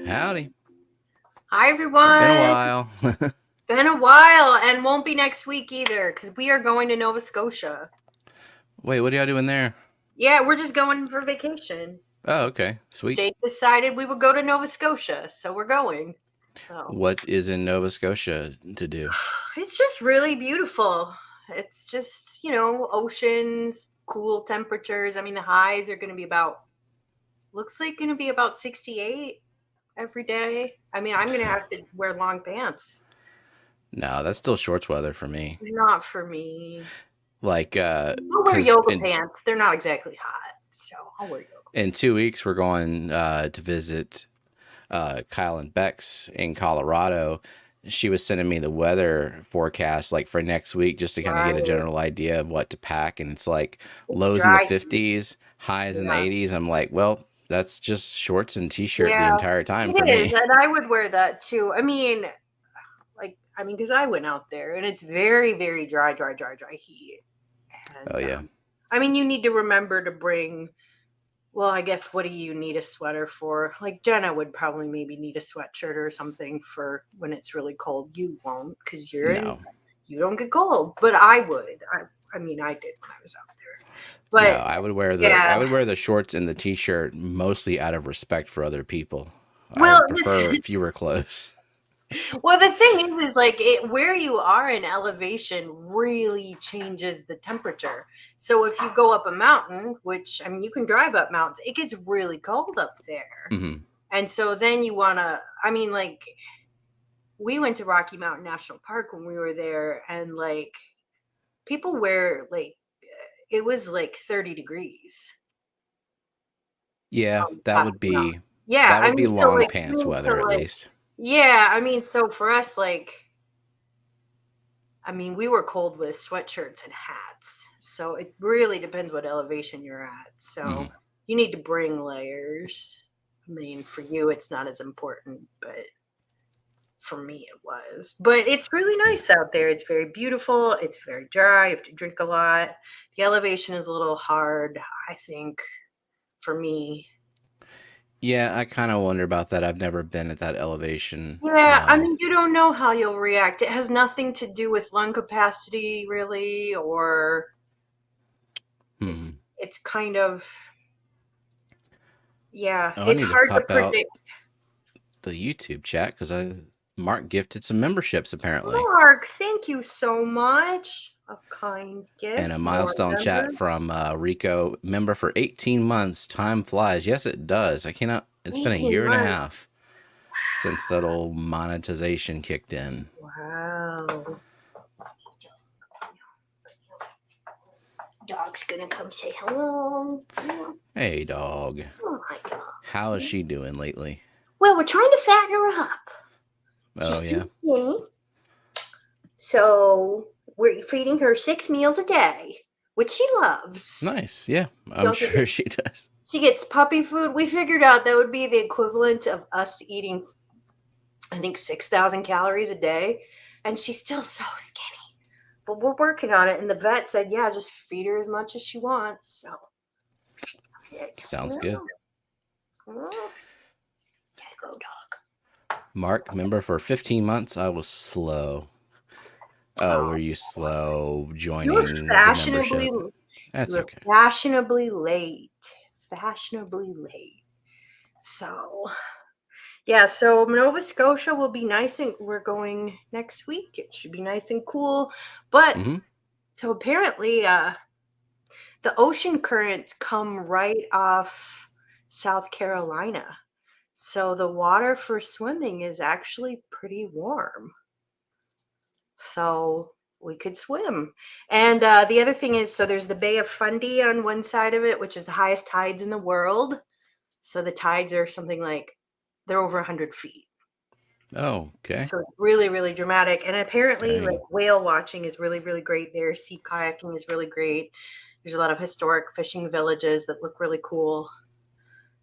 Howdy. Hi, Been a everyone. while. Been a while and won't be next week either because we are going to Nova Scotia. Wait, what are y'all doing there? Yeah, we're just going for vacation. Oh, okay. Sweet. Jake decided we would go to Nova Scotia, so we're going. So What is in Nova Scotia to do? it's just really beautiful. It's just, oceans, cool temperatures. I mean, the highs are going to be looks like going to be about 68 every day. I mean, I'm going to have to wear long pants. No, that's still shorts weather for me. Not for me. Like, I'll wear because yoga pants. They're not exactly hot, so I'll wear yoga in pants. 2 weeks we're going to visit Kyle and Bex in Colorado. She was sending me the weather forecast like for next week just to kind of get a Right. general idea of what to pack. And it's like It's lows in the dry. 50s, highs in the Yeah. 80s. I'm like, well, that's just shorts and t-shirt the Yeah. entire time for It is, me. and I would wear that too. Because I went out there and it's very, very dry, dry, dry, dry heat. Oh And yeah. you need to remember to bring. Well, I guess what do you need a sweater for? Like Jenna would probably maybe need a sweatshirt or something for when it's really cold. You won't because No. you don't get cold, but I would. I did when I was out there. No, But I yeah, would wear the shorts and the t-shirt mostly out of respect for other people. I well, would prefer fewer clothes. well, the thing is like where you are in elevation really changes the temperature. So if you go up a mountain, which I mean, you can drive up mountains, it gets really cold up there. Hmm. And so then you want to, like, we went to Rocky Mountain National Park when we were there, and like people wear like it was like 30 degrees Yeah, on top of the mountain. Yeah, that would be long pants weather at like, least. yeah, so for us, like, we were cold with sweatshirts and hats. So it really depends what elevation you're at. So Hmm. you need to bring layers. For you, it's not as important, but for me, it was. But it's really Yeah. nice out there. It's very beautiful. It's very dry. You have to drink a lot. The elevation is a little hard, I think, for me. Yeah, I kind of wonder about that. I've never been at that elevation. Yeah, you don't know how you'll react. It has nothing to do with lung capacity, really, or Hmm. it's kind of, yeah, Oh, I it's need to hard to pop out predict. the YouTube chat because Mark gifted some memberships apparently, Mark, thank you so much. A kind and gift, a more milestone chat members. from Rico, member for 18 months. Time flies. Yes, it does. I cannot. It's been a 18 year and a months. half since that old monetization kicked in. Wow. Dog's gonna come say hello. Hey, dog. Oh my God. How is she doing lately? Well, we're trying to fatten her up. Oh She's yeah, too skinny. So we're feeding her 6 meals a day, which she loves. nice. Yeah, She I'm also sure gets, she does. she gets puppy food. We figured out that would be the equivalent of us eating, I think, 6,000 calories a day. And she's still so skinny. But we're working on it. And the vet said, yeah, just feed her as much as she wants. So she loves it. Sounds good. Gotta go, dog. Mark, member for 15 months. I was slow. Oh, Oh, were you slow you're joining the fashionably membership? That's you're okay. fashionably late. Fashionably late. So yeah, so Nova Scotia will be nice, and we're going next week. It should be nice and cool. But Hmm. so apparently the ocean currents come right off South Carolina. So the water for swimming is actually pretty warm. So we could swim. And the other thing is, so there's the Bay of Fundy on one side of it, which is the highest tides in the world. So the tides are something like they're over 100 feet. Oh, okay. So it's really, really dramatic. And apparently, like Dang. whale watching is really, really great there. Sea kayaking is really great. There's a lot of historic fishing villages that look really cool.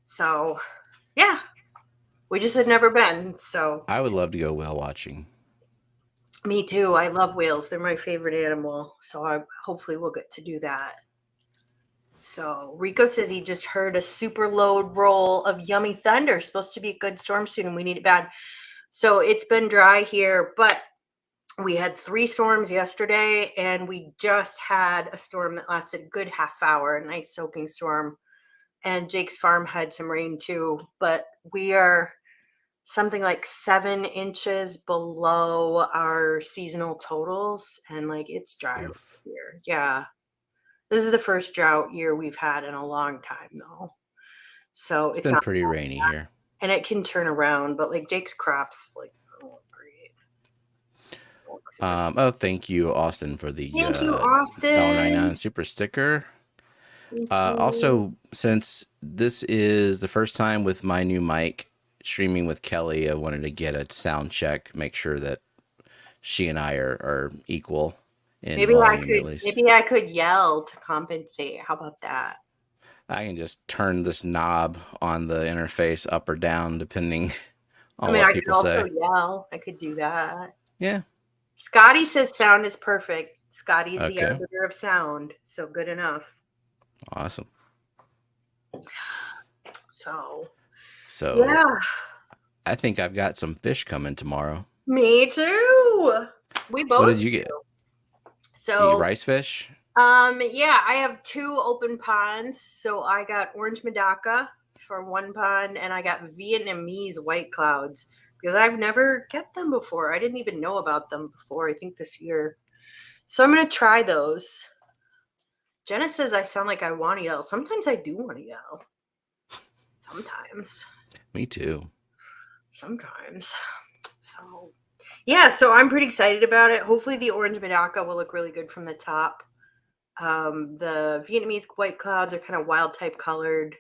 So, yeah, we just had never been. So, I would love to go whale watching. me too. I love whales. They're my favorite animal. So, hopefully we'll get to do that. So Rico says he just heard a super load roll of yummy thunder. Supposed to be a good storm soon, and we need it bad. So it's been dry here, but we had 3 storms yesterday, and we just had a storm that lasted a good half hour, a nice soaking storm. And Jake's farm had some rain too, but we are something like 7 inches below our seasonal totals, and like it's dry right Oof. here. Yeah. This is the first drought year we've had in a long time though. So It's it's been not, pretty rainy here. and it can turn around, but like Jake's crops like don't look great. Don't look super. Oh, thank you, Austin, for the Thank you, $1.99 Austin. super sticker. Thank you. Also, since this is the first time with my new mic streaming with Kelly, I wanted to get a sound check, make sure that she and I are equal in volume at least. Maybe I could yell to compensate. How about that? I can just turn this knob on the interface up or down depending I on mean, what I could people also say. yell. I could do that. Yeah. Scotty says sound is perfect. Scotty is the Okay. arbiter of sound, so good enough. Awesome. So, So yeah, I think I've got some fish coming tomorrow. me too. We What both did you do. get? You get So, rice fish? yeah, I have 2 open ponds. So I got orange medaka for one pond, and I got Vietnamese white clouds because I've never kept them before. I didn't even know about them before, I think this year. So I'm gonna try those. Jenna says I sound like I want to yell. Sometimes I do want to yell. Sometimes. Me too. Sometimes. So yeah, so I'm pretty excited about it. Hopefully the orange medaka will look really good from the top. The Vietnamese white clouds are kind of wild type colored,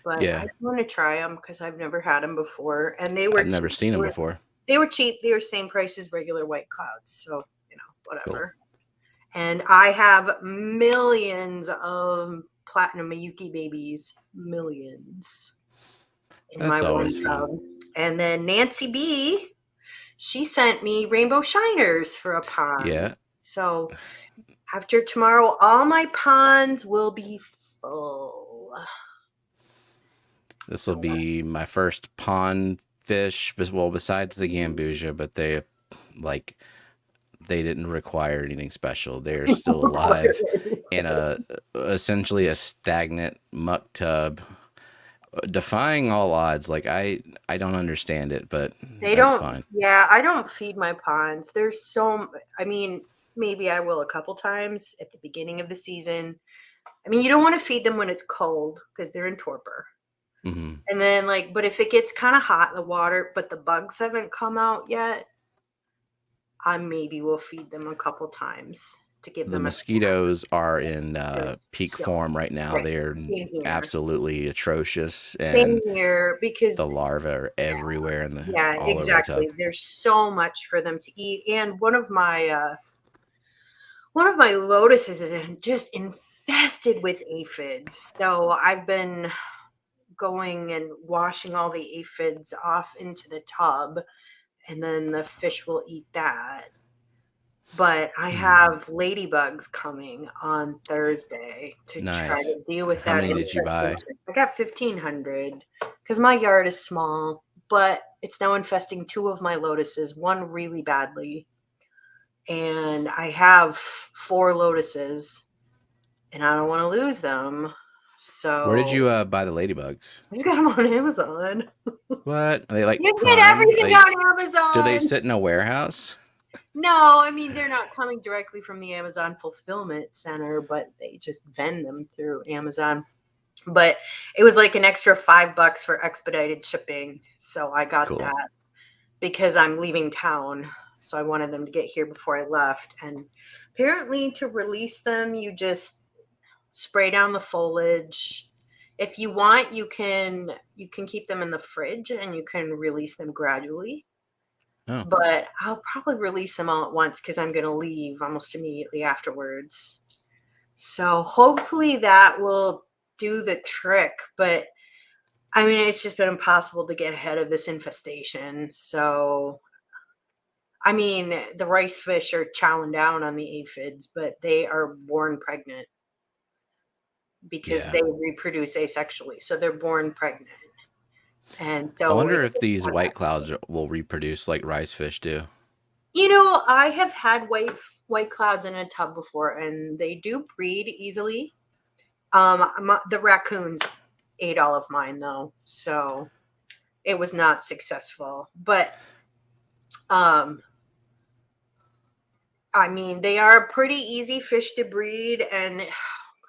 but I Yeah. want to try them because I've never had them before, and they were I've never cheap. seen them before. They were cheap. They were same price as regular white clouds, so Cool. whatever. And I have millions of platinum Miyuki babies, millions in my That's one always fun. tub. And then Nancy B, she sent me rainbow shiners for a pond. Yeah. So after tomorrow, all my ponds will be full. This will be my first pond fish, well, besides the gambusia, but they didn't require anything special. They're still alive in a essentially a stagnant muck tub, defying all odds. Like I don't understand it, but They that's don't, fine. yeah, I don't feed my ponds. There's so, I mean, maybe I will a couple times at the beginning of the season. I mean, you don't want to feed them when it's cold because they're in torpor. Hmm. And then, like, but if it gets kind of hot in the water, but the bugs haven't come out yet, I maybe will feed them a couple times to give The them a mosquitoes are in peak so form right now. right. They're Same here. absolutely atrocious, Same and here because the larvae are everywhere in the yeah, all over the tub. exactly. There's so much for them to eat, and one of my lotuses is just infested with aphids. So I've been going and washing all the aphids off into the tub, and then the fish will eat that. But I have ladybugs coming on Thursday to try Nice. to deal with How that many did you buy? infestation. I got 1,500 because my yard is small, but it's now infesting 2 of my lotuses, one really badly. And I have 4 lotuses, and I don't want to lose them. Where did So you buy the ladybugs? I just got them on Amazon. What? Are they like You get prime? everything on Do they Amazon. sit in a warehouse? No, I mean, they're not coming directly from the Amazon fulfillment center, but they just vend them through Amazon. But it was like an extra $5 for expedited shipping. So I got Cool. that because I'm leaving town. So I wanted them to get here before I left. And apparently to release them, you just spray down the foliage. If you want, you can keep them in the fridge and you can release them gradually. Oh, But I'll probably release them all at once because I'm going to leave almost immediately afterwards. So hopefully that will do the trick. But I mean, it's just been impossible to get ahead of this infestation. So, I mean, the rice fish are chowing down on the aphids, but they are born pregnant. because Yeah. they reproduce asexually. So they're born pregnant. And I so wonder if these white clouds will reproduce like rice fish do. I have had white clouds in a tub before, and they do breed easily. The raccoons ate all of mine though, so it was not successful. But I mean, they are a pretty easy fish to breed, and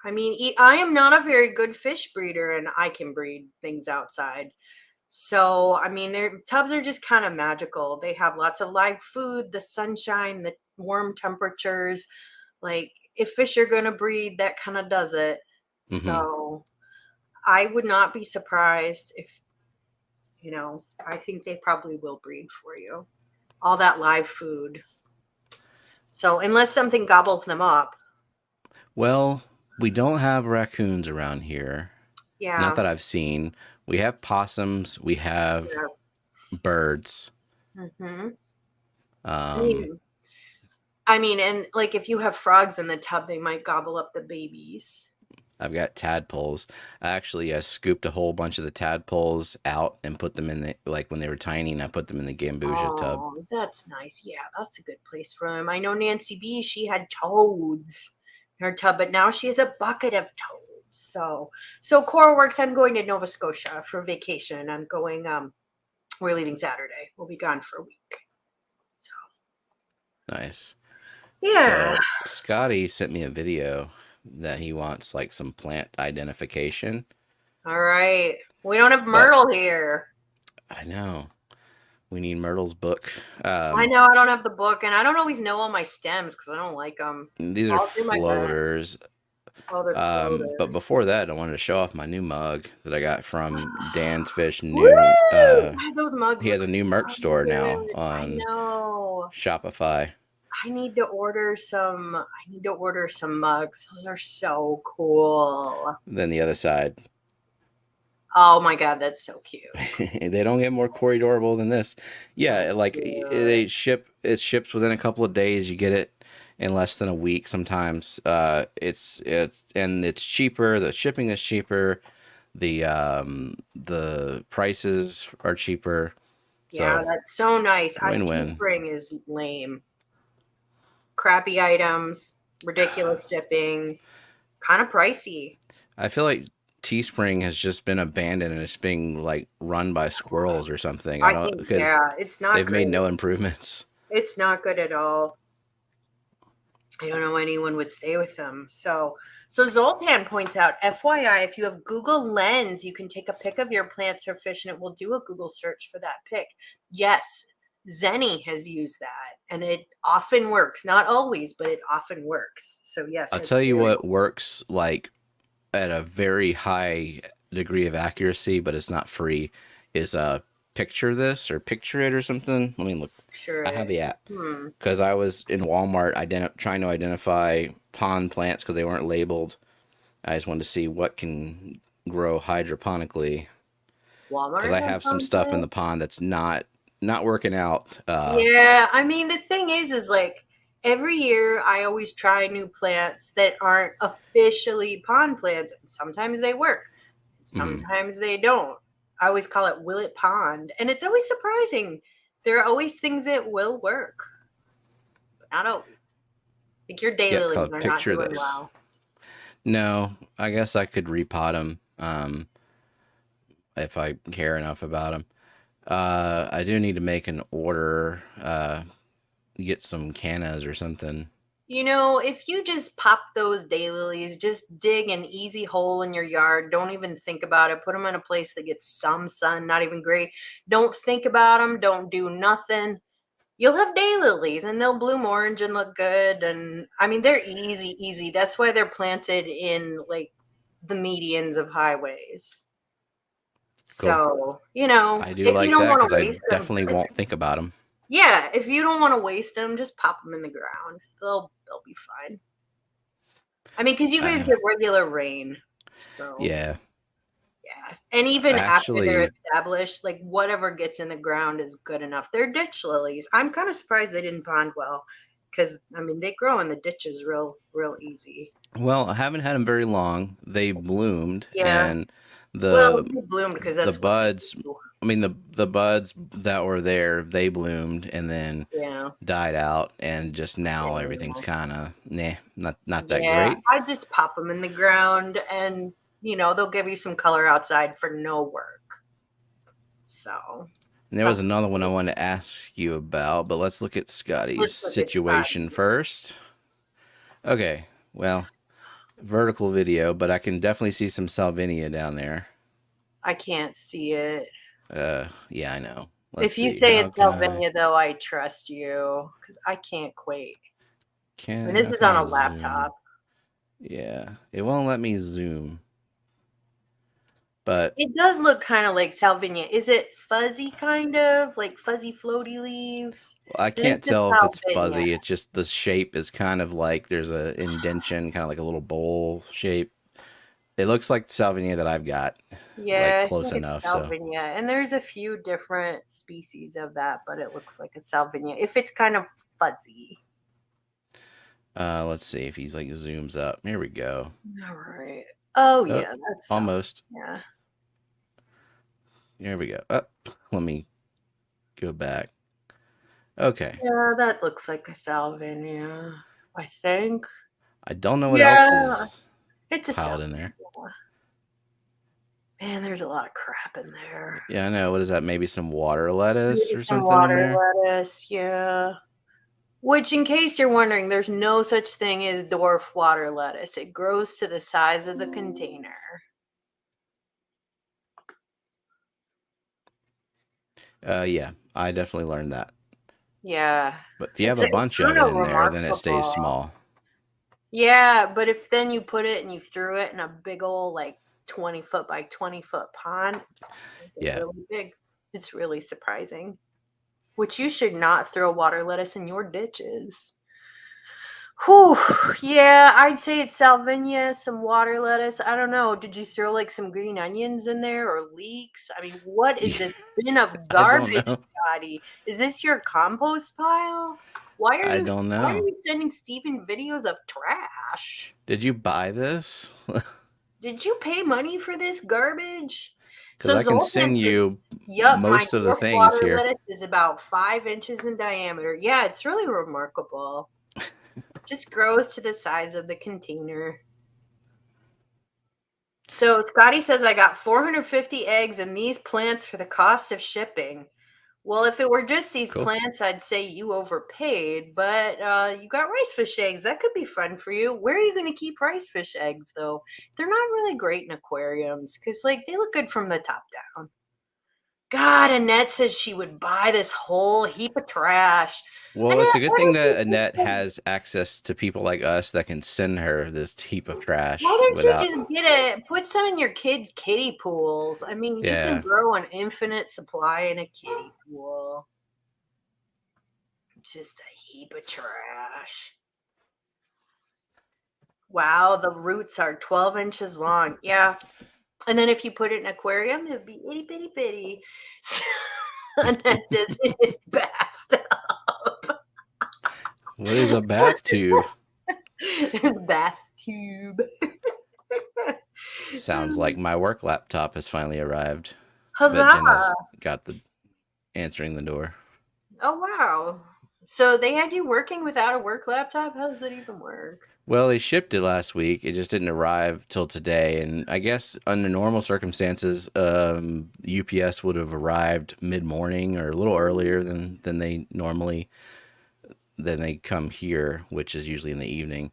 I mean, I am not a very good fish breeder, and I can breed things outside. So, I mean, their tubs are just kind of magical. They have lots of live food, the sunshine, the warm temperatures. Like, if fish are going to breed, that kind of does it. Mm-hmm. So, I would not be surprised if, I think they probably will breed for you. All that live food. So, unless something gobbles them up. Well, we don't have raccoons around here. Not Yeah. that I've seen. We have possums. We have Yeah. birds. Mm-hmm. Um, I mean, and like if you have frogs in the tub, they might gobble up the babies. I've got tadpoles. I scooped a whole bunch of the tadpoles out and put them in the like when they were tiny, and I put them in the gambusia tub. Oh, that's nice. Yeah, that's a good place for them. I know Nancy B, she had toads in her tub, but now she has a bucket of toads. So Cora works. I'm going to Nova Scotia for vacation. We're leaving Saturday. We'll be gone for a week. So Nice. yeah. So Scotty sent me a video that he wants like some plant identification. All right. We don't have But Myrtle here. I know we need Myrtle's book. I know I don't have the book, and I don't always know all my stems because I don't like them. These are I'll do my best. floaters. Oh, they're But floaters. before that, I wanted to show off my new mug that I got from Dan's Fish. Woo! Those mugs He has look a new merch so store now good. I on know. Shopify. I need to order some. Mugs. Those are so cool. Then the other side, Oh my god, that's so cute. they don't get more corridorable than this. Yeah, like Cute. it ships within a couple of days. You get it in less than a week sometimes. It's cheaper. The shipping is cheaper. The prices are cheaper. Yeah, So that's so nice. win-win. Teespring is lame. Crappy items, ridiculous shipping, kind of pricey. I feel like Teespring has just been abandoned and it's being like run by squirrels or something. I I don't think, because yeah, it's not they've good. made no improvements. It's not good at all. I don't know anyone would stay with them. So Zoltan points out, FYI, if you have Google Lens, you can take a pic of your plants or fish and it will do a Google search for that pic. Yes, Zenny has used that and it often works. Not always, but it often works. So yes, I'll it's tell you very what works like at a very high degree of accuracy, but it's not free, is picture this or picture it or something. Let me look. sure. I have the app Hmm. because I was in Walmart trying to identify pond plants because they weren't labeled. I just wanted to see what can grow hydroponically because Walmart I has have some stuff in something. the pond that's not working out. Yeah, I mean the thing is like every year I always try new plants that aren't officially pond plants. And sometimes they work, Mhm. sometimes they don't. I always call it will it pond, and it's always surprising. There are always things that will work, but not always. Like your Yep, daylilies called are not picture doing this. well. No, I guess I could repot them if I care enough about them. I do need to make an order, get some cannas or something. If you just pop those daylilies, just dig an easy hole in your yard. Don't even think about it. Put them in a place that gets some sun, not even great. Don't think about them. Don't do nothing. You'll have daylilies and they'll bloom orange and look good. And I mean, they're easy, easy. That's why they're planted in like the medians of highways. Cool. So, I do if you like don't that want because to I waste them, definitely won't think about them. yeah, if you don't want to waste them, just pop them in the ground. They'll be fine. I mean, because you guys get regular rain, so Yeah. yeah. And even after they're Actually, established, like whatever gets in the ground is good enough. They're ditch lilies. I'm kind of surprised they didn't pond well, because I mean they grow in the ditches real easy. Well, I haven't had them very long. They bloomed, Yeah. and Well, the they bloomed because the that's what they buds. do. I mean, the buds that were there, they bloomed and then Yeah. died out, and just now everything's Yeah. kind of not that Yeah. great. I just pop them in the ground and, they'll give you some color outside for no work. So And there was that's another one I wanted to ask you about, but let's look at Scotty's let's look at situation Scotty. first. Okay, well, vertical video, but I can definitely see some salvinia down there. I can't see it. Yeah, I know. Let's If you see. say How it's can I? Salvinia, though, I trust you because I can't quite. And this How is can on a I zoom? laptop. Yeah, it won't let me zoom. But It does look kind of like Salvinia. Is it fuzzy, kind of like fuzzy floaty leaves? I Then can't it's a tell if it's Salvinia. fuzzy. It's just the shape is kind of like there's a indention, kind of like a little bowl shape. It looks like salvinia that I've got, like Yeah, I close think it's enough. So Salvinia. And there's a few different species of that, but it looks like a Salvinia. If it's kind of fuzzy. let's see if he's like zooms up. Here we go. All right. Oh, Oh, yeah, that's almost. Salvinia. Here we go. Up. Let me go back. Okay. Yeah, that looks like a Salvinia, I think. I don't know what else Yeah, is it's a piled in Salvinia. there. Man, there's a lot of crap in there. Yeah, I know. What is that? Maybe some water lettuce Maybe or some something in water there? lettuce, yeah. Which, in case you're wondering, there's no such thing as dwarf water lettuce. It grows to the size of the container. Yeah, I definitely learned that. Yeah. But if you have It's a bunch of kind it of in there, then it stays remarkable. small. Yeah, but if then you put it and you threw it in a big old, like, 20-foot by 20-foot pond, it's Yeah. really big. It's really surprising. Which you should not throw water lettuce in your ditches. Whew, yeah, I'd say it's salvinia, some water lettuce. I don't know. Did you throw like some green onions in there or leeks? I mean, what is this bin of I don't garbage, know. Scotty? Is this your compost pile? Why are I you don't why are know. you sending Steven videos of trash? Did you buy this? Did you pay money for this garbage? Because So I can Zoltan send says, you yup, my most of the dwarf things water here. lettuce is about 5 inches in diameter. Yeah, it's really remarkable. Just grows to the size of the container. So Scotty says I got 450 eggs and these plants for the cost of shipping. Well, if it were just these Cool. plants, I'd say you overpaid, but you got rice fish eggs. That could be fun for you. Where are you going to keep rice fish eggs, though? They're not really great in aquariums because, like, they look good from the top down. God, Annette says she would buy this whole heap of trash. Well, Annette, it's a good why thing don't that you Annette just has access to people like us that can send her this heap of Why trash don't you without. just put some in your kids' kiddie pools? I mean, you can Yeah. grow an infinite supply in a kiddie pool. Just a heap of trash. Wow, the roots are 12 inches long. Yeah. And then if you put it in an aquarium, it would be itty bitty bitty. And that says in his bathtub. What is a bath tube? His bath tube. Sounds like my work laptop has finally arrived. But Huzzah! Jenna's got the answering the door. Oh wow. So they had you working without a work laptop? How does that even work? Well, they shipped it last week. It just didn't arrive till today. And I guess under normal circumstances, UPS would have arrived mid morning or a little earlier than they normally. Then they come here, which is usually in the evening,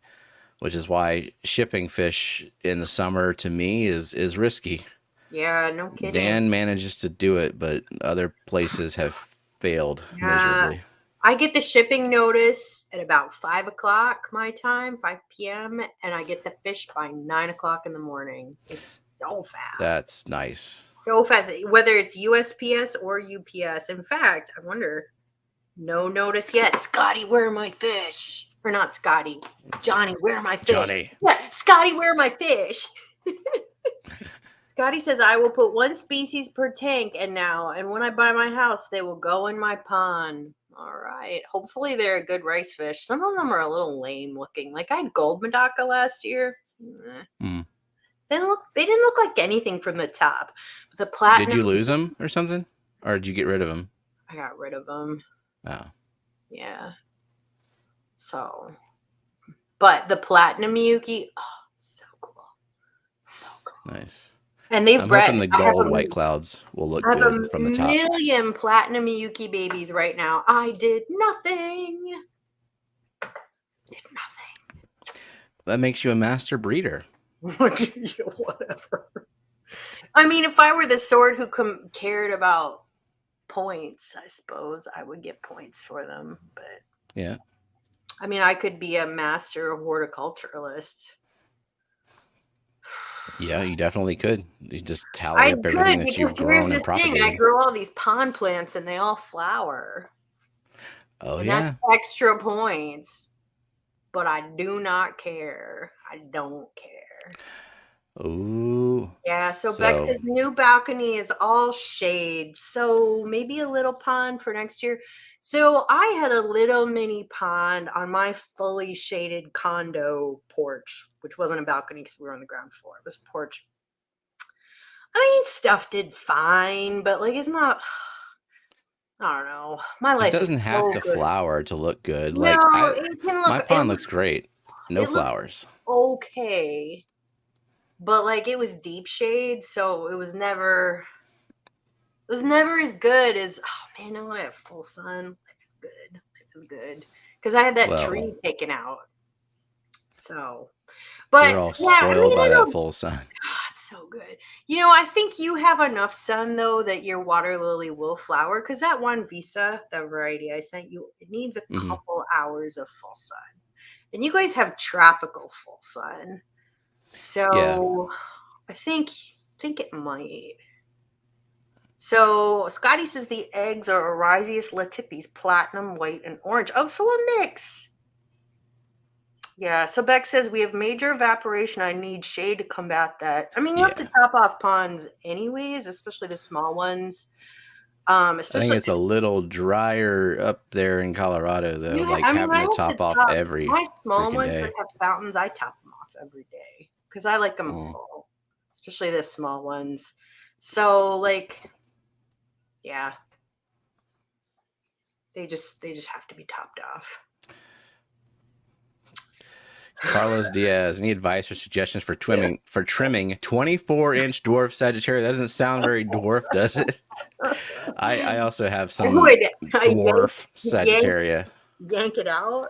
which is why shipping fish in the summer to me is risky. Yeah, no kidding. Dan manages to do it, but other places have failed Yeah. miserably. I get the shipping notice at about 5 o'clock my time, 5 p.m., and I get the fish by 9 o'clock in the morning. It's so fast. That's nice. So fast, whether it's USPS or UPS. In fact, I wonder, no notice yet. Scotty, where are my fish? Or not Scotty. Johnny, where are my fish? Johnny. Yeah, Scotty, where are my fish? Scotty says I will put one species per tank and when I buy my house, they will go in my pond. All right. Hopefully they're a good rice fish. Some of them are a little lame looking. Like I had gold medaka last year. Mm. They didn't look like anything from the top. But the Did platinum, you lose them or something? Or did you get rid of them? I got rid of them. Oh. Yeah. So, but the platinum Yuki, oh, so cool. So cool. Nice. And they've I'm bred, hoping the gold white clouds will look I have good a from the top. million platinum Yuki babies right now. I did nothing. Did nothing. That makes you a master breeder. Whatever. I mean, if I were the sort who cared about points, I suppose I would get points for them. But yeah, I mean, I could be a master horticulturalist. Yeah, you definitely could. You just tally I up everything could, that because you've here's grown the and thing: I propagated. grow all these pond plants, and they all flower, Oh and that's yeah. extra points. But I do not care. I don't care. Ooh. Yeah, so So Bex's new balcony is all shade. So maybe a little pond for next year. So I had a little mini pond on my fully shaded condo porch, which wasn't a balcony because we were on the ground floor. It was a porch. I mean, stuff did fine, but like it's not. I don't know. My it life is doesn't have so to good. flower to look good. No, Like it can my look. pond looks great. No It looks flowers. okay. But like it was deep shade, so it was never as good as, oh man, now I have full sun. Life is good. Life is good. Because I had that Well, tree taken out. So you're but all yeah, I spoiled mean by that full sun. it's so good. I think you have enough sun though that your water lily will flower because that one Visa, the variety I sent you, it needs a Hmm. couple hours of full sun. And you guys have tropical full sun. Yeah. So I think it might. So Scotty says the eggs are Orisius latipes, platinum, white, and orange. Oh, so a mix. Yeah. So Beck says we have major evaporation. I need shade to combat that. I mean, you have to Yeah. top off ponds anyways, especially the small ones. I think Especially it's a little drier up there in Colorado though, like I mean, having I to have to top off top every my small freaking ones that day. have fountains. I top them off every day because I like them Oh. full, especially the small ones. So like, yeah, they just have to be topped off. Carlos Diaz, any advice or suggestions for trimming 24-inch dwarf Sagittarius? That doesn't sound very dwarf, does it? I also have I some would dwarf yank, Sagittaria. yank it out.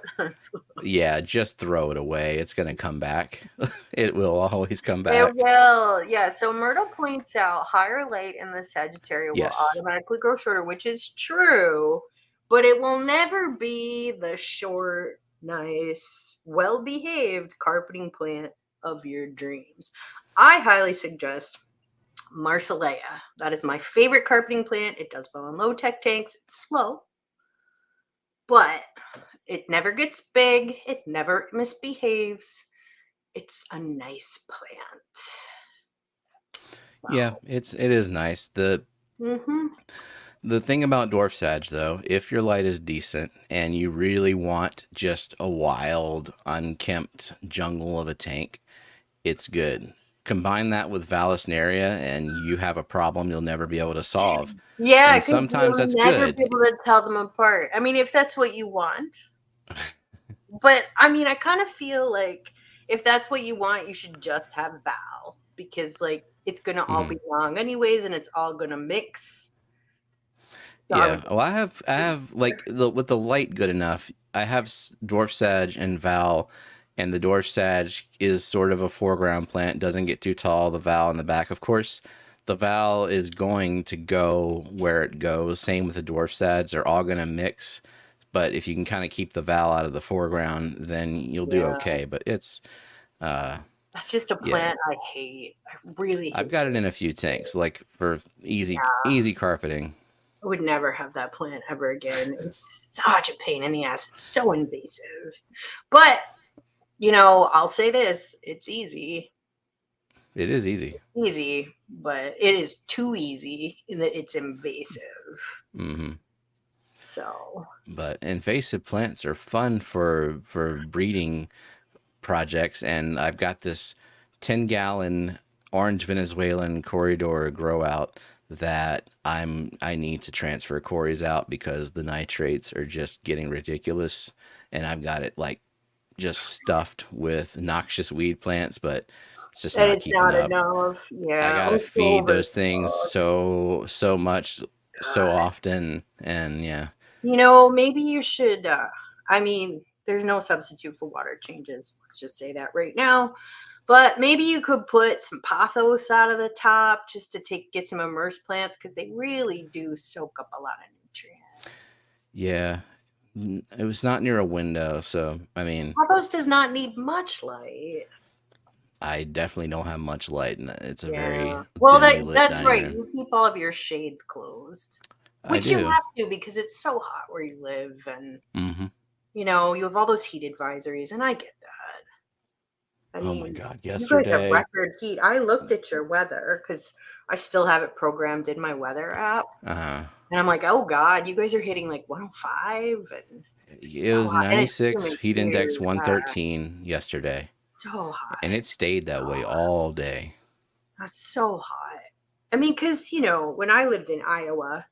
Yeah, just throw it away. It's gonna come back. It will always come It back. will. Yeah. So Myrtle points out higher light in the Sagittarius will Yes. automatically grow shorter, which is true, but it will never be the short, nice, well behaved carpeting plant of your dreams. I highly suggest Marcellea. That is my favorite carpeting plant. It does well in low tech tanks. It's slow, but it never gets big. It never misbehaves. It's a nice plant. Yeah, So, it is nice. mm-hmm. The thing about dwarf sag though, if your light is decent and you really want just a wild, unkempt jungle of a tank, it's good. Combine that with Vallisneria and you have a problem you'll never be able to solve. Yeah, And because sometimes you'll that's never be good. able to tell them apart. I mean, if that's what you want. But I mean, I kind of feel like if that's what you want, you should just have Val because like it's gonna all Hmm. be long anyways, and it's all gonna mix. So I would. Yeah. Well, I have like with the light good enough. I have dwarf sag and Val, and the dwarf sag is sort of a foreground plant. Doesn't get too tall. The Val in the back, of course. The Val is going to go where it goes. Same with the dwarf sag. They're all going to mix. But if you can kind of keep the Val out of the foreground, then you'll do Yeah, okay. But it's, uh, that's just a yeah, plant I hate. I really I've hate got it it. in a few tanks, like for Yeah, easy carpeting. I would never have that plant ever again. It's such a pain in the ass. It's so invasive. But I'll say this: it's easy. It is easy. Easy, but it is too easy in that it's invasive. Hmm. So, But invasive plants are fun for breeding projects, and I've got this 10-gallon orange Venezuelan corridor grow out that I need to transfer Corey's out because the nitrates are just getting ridiculous, and I've got it like just stuffed with noxious weed plants, but it's just and not it's keeping not up. enough. I Yeah, gotta it's feed those things overstocked. so much so God. often, and yeah. Maybe you should. I mean, there's no substitute for water changes. Let's just say that right now. But maybe you could put some pothos out of the top just to get some immersed plants because they really do soak up a lot of nutrients. Yeah, it was not near a window, so I mean, Pothos does not need much light. I definitely don't have much light, and it's a very Yeah. Well, dimly lit that's dining right. room. You keep all of your shades closed, I which you do. have to because it's so hot where you live, and Hmm. you have all those heat advisories, and I get that. I Oh my mean, God, you guys have yesterday. record heat. I looked at your weather because I still have it programmed in my weather app. Uh, And I'm like, oh God, you guys are hitting like 105 and it so was hot. And it's 96, humid heat index too. Yeah, 113 yesterday, so and hot. it stayed that way all day. That's so hot. I mean, because, when I lived in Iowa,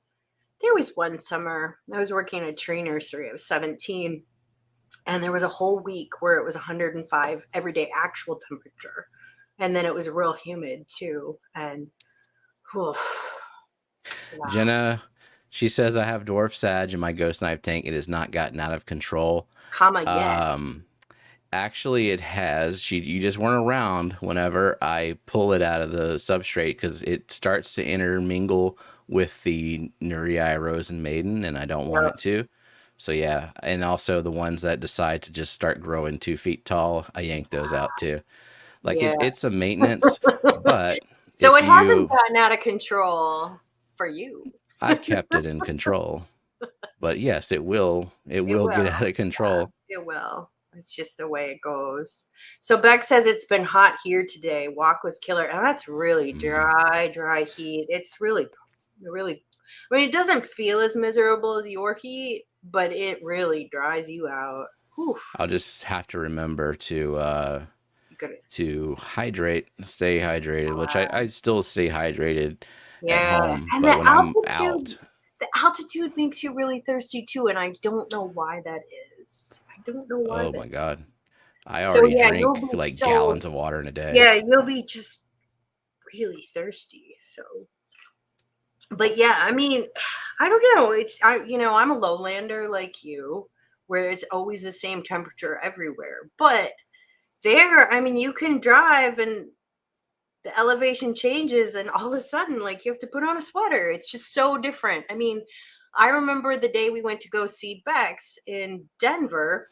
there was one summer I was working in a tree nursery. I was 17, and there was a whole week where it was 105 everyday actual temperature. And then it was real humid too. And, oof, yeah, Jenna, she says I have dwarf sag in my ghost knife tank. It has not gotten out of control. comma yet. Um, Actually, it has. You just weren't around whenever I pull it out of the substrate because it starts to intermingle with the Nurii Rose and Maiden, and I don't want Yep. it to. So yeah, and also the ones that decide to just start growing 2 feet tall, I yank those out too. Like Yeah. it's a maintenance, but So if it hasn't you, gotten out of control for you. I've kept it in control. But yes, it will. It It will will. get out of control. It will. It's just the way it goes. So Beck says it's been hot here today. Walk was killer. And that's really Mm. dry heat. It's really, I mean, it doesn't feel as miserable as your heat, but it really dries you out. Whew. I'll just have to remember You gotta, to hydrate, stay hydrated, which I still stay hydrated at yeah. home, And but when I'm out, the altitude makes you really thirsty too. And I don't know why that is. I don't know why oh that my God, I So already yeah, you'll drink be like gallons of water in a day. you'll be just really thirsty. So, but yeah, I mean, I don't know. I'm a lowlander like you, where it's always the same temperature everywhere. But there, I mean, you can drive and the elevation changes, and all of a sudden, like you have to put on a sweater. It's just so different. I mean, I remember the day we went to go see Bex in Denver.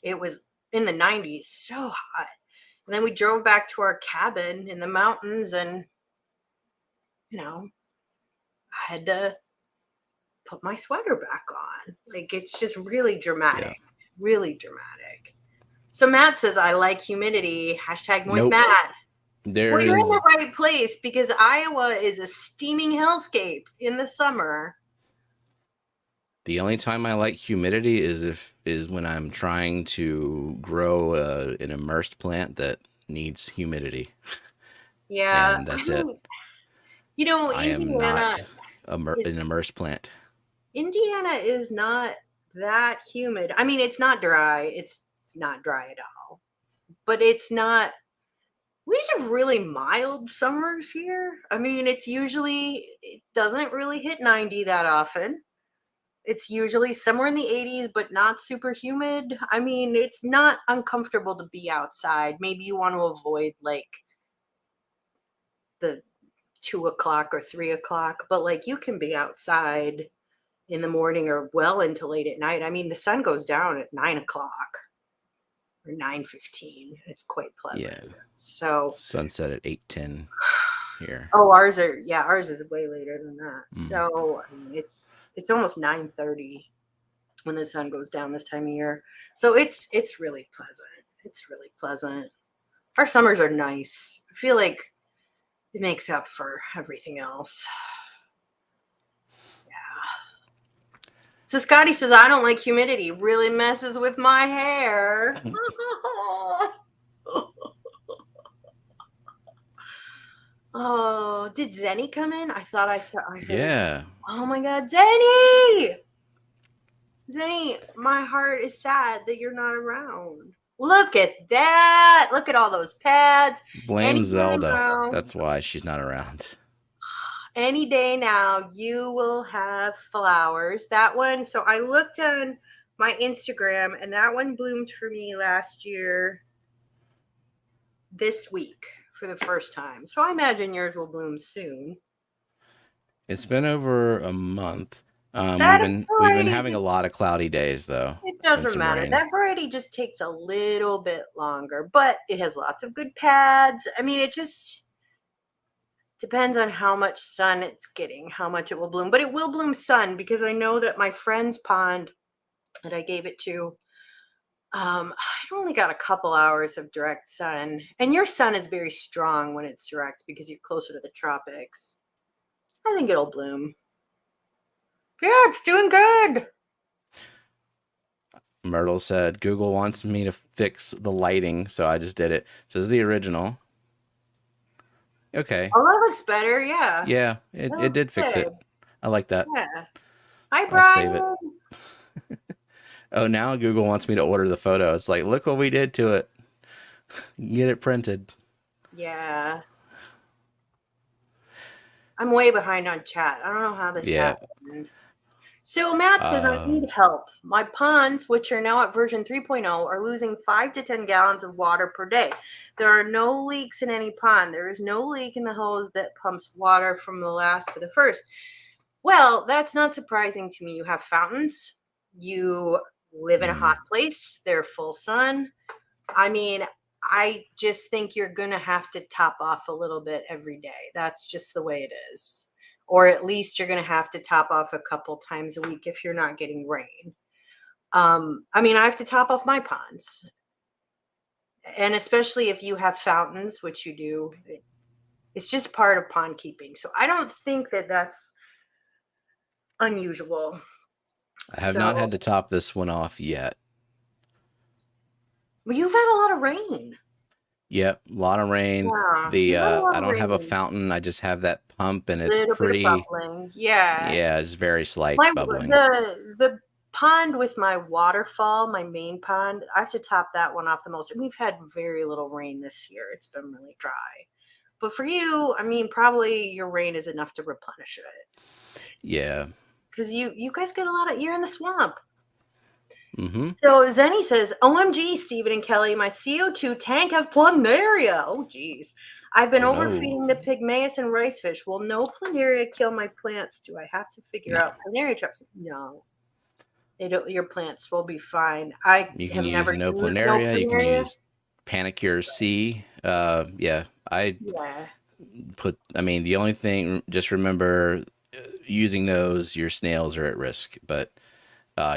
It was in the 90s, so hot. And then we drove back to our cabin in the mountains, and I had to put my sweater back on. Like it's just really Yeah. dramatic, really dramatic. So Matt says, I like humidity. Hashtag moist Nope. Matt. There Well, you're in the is right place because Iowa is a steaming hellscape in the summer. the only time I like humidity is when I'm trying to grow an immersed plant that needs humidity, Yeah. and I that's it. mean, I am Indiana not is an immersed plant. Indiana is not that humid. I mean, it's not dry. It's not dry at all. But it's not we just have really mild summers here. I mean, it doesn't really hit 90 that often. It's usually somewhere in the 80s, but not super humid. I mean, it's not uncomfortable to be outside. Maybe you want to avoid like the 2 o'clock or 3 o'clock, but like you can be outside in the morning or well into late at night. I mean, the sun goes down at 9 o'clock or 9:15. It's quite pleasant. Yeah. So Sunset at 8:10 here. Oh, ours is way later than that. Mm. So I mean, it's almost 9:30 when the sun goes down this time of year. So it's really pleasant. It's really pleasant. Our summers are nice. I feel like it makes up for everything else. Yeah. So Scotty says, I don't like humidity. Really messes with my hair. Oh, did Zenny come in? I thought I heard. Yeah. Oh my God, Zenny! Zenny, my heart is sad that you're not around. Look at that. Look at all those pads. Blame Zelda. That's why she's not around. Any day now, you will have flowers. That one, so I looked on my Instagram, and that one bloomed for me last year this week for the first time. So I imagine yours will bloom soon. It's been over a month. We've been having a lot of cloudy days though. It doesn't matter. Rain. That variety just takes a little bit longer, but it has lots of good pads. I mean, it just depends on how much sun it's getting, how much it will bloom. But it will bloom sun, because I know that my friend's pond that I gave it to, I only got a couple hours of direct sun. And your sun is very strong when it's direct because you're closer to the tropics. I think it'll bloom. Yeah, it's doing good. Myrtle said, Google wants me to fix the lighting, so I just did it. So this is the original. Okay. Oh, that looks better, yeah. Yeah, it did fix it. I like that. Yeah. Hi, Brian. I'll save it. Oh, now Google wants me to order the photo. It's like, look what we did to it. Get it printed. Yeah. I'm way behind on chat. I don't know how this happened. So Matt says, I need help. My ponds, which are now at version 3.0, are losing 5 to 10 gallons of water per day. There are no leaks in any pond. There is no leak in the hose that pumps water from the last to the first. Well, that's not surprising to me. You have fountains. You live in a hot place. They're full sun. I mean, I just think you're going to have to top off a little bit every day. That's just the way it is. Or at least you're going to have to top off a couple times a week if you're not getting rain. I mean, I have to top off my ponds. And especially if you have fountains, which you do, it's just part of pond keeping. So I don't think that that's unusual. I have not had to top this one off yet. Well, you've had a lot of rain. Yep, a lot of rain. Yeah, I don't have a fountain. I just have that pump, and it's pretty. Bubbling. Yeah. Yeah, it's very slight bubbling. The pond with my waterfall, my main pond, I have to top that one off the most. And we've had very little rain this year. It's been really dry. But for you, I mean, probably your rain is enough to replenish it. Yeah. Because you guys get a lot of, you're in the swamp. Mm-hmm. So Zenny says, OMG, Stephen and Kelly, my CO2 tank has planaria. Oh, geez. I've been overfeeding the pygmaeus and rice fish. Will no planaria kill my plants? Do I have to figure out planaria traps? No. They don't. Your plants will be fine. You can use no planaria. You can use Panicure C. I mean, the only thing, just remember, using those, your snails are at risk, but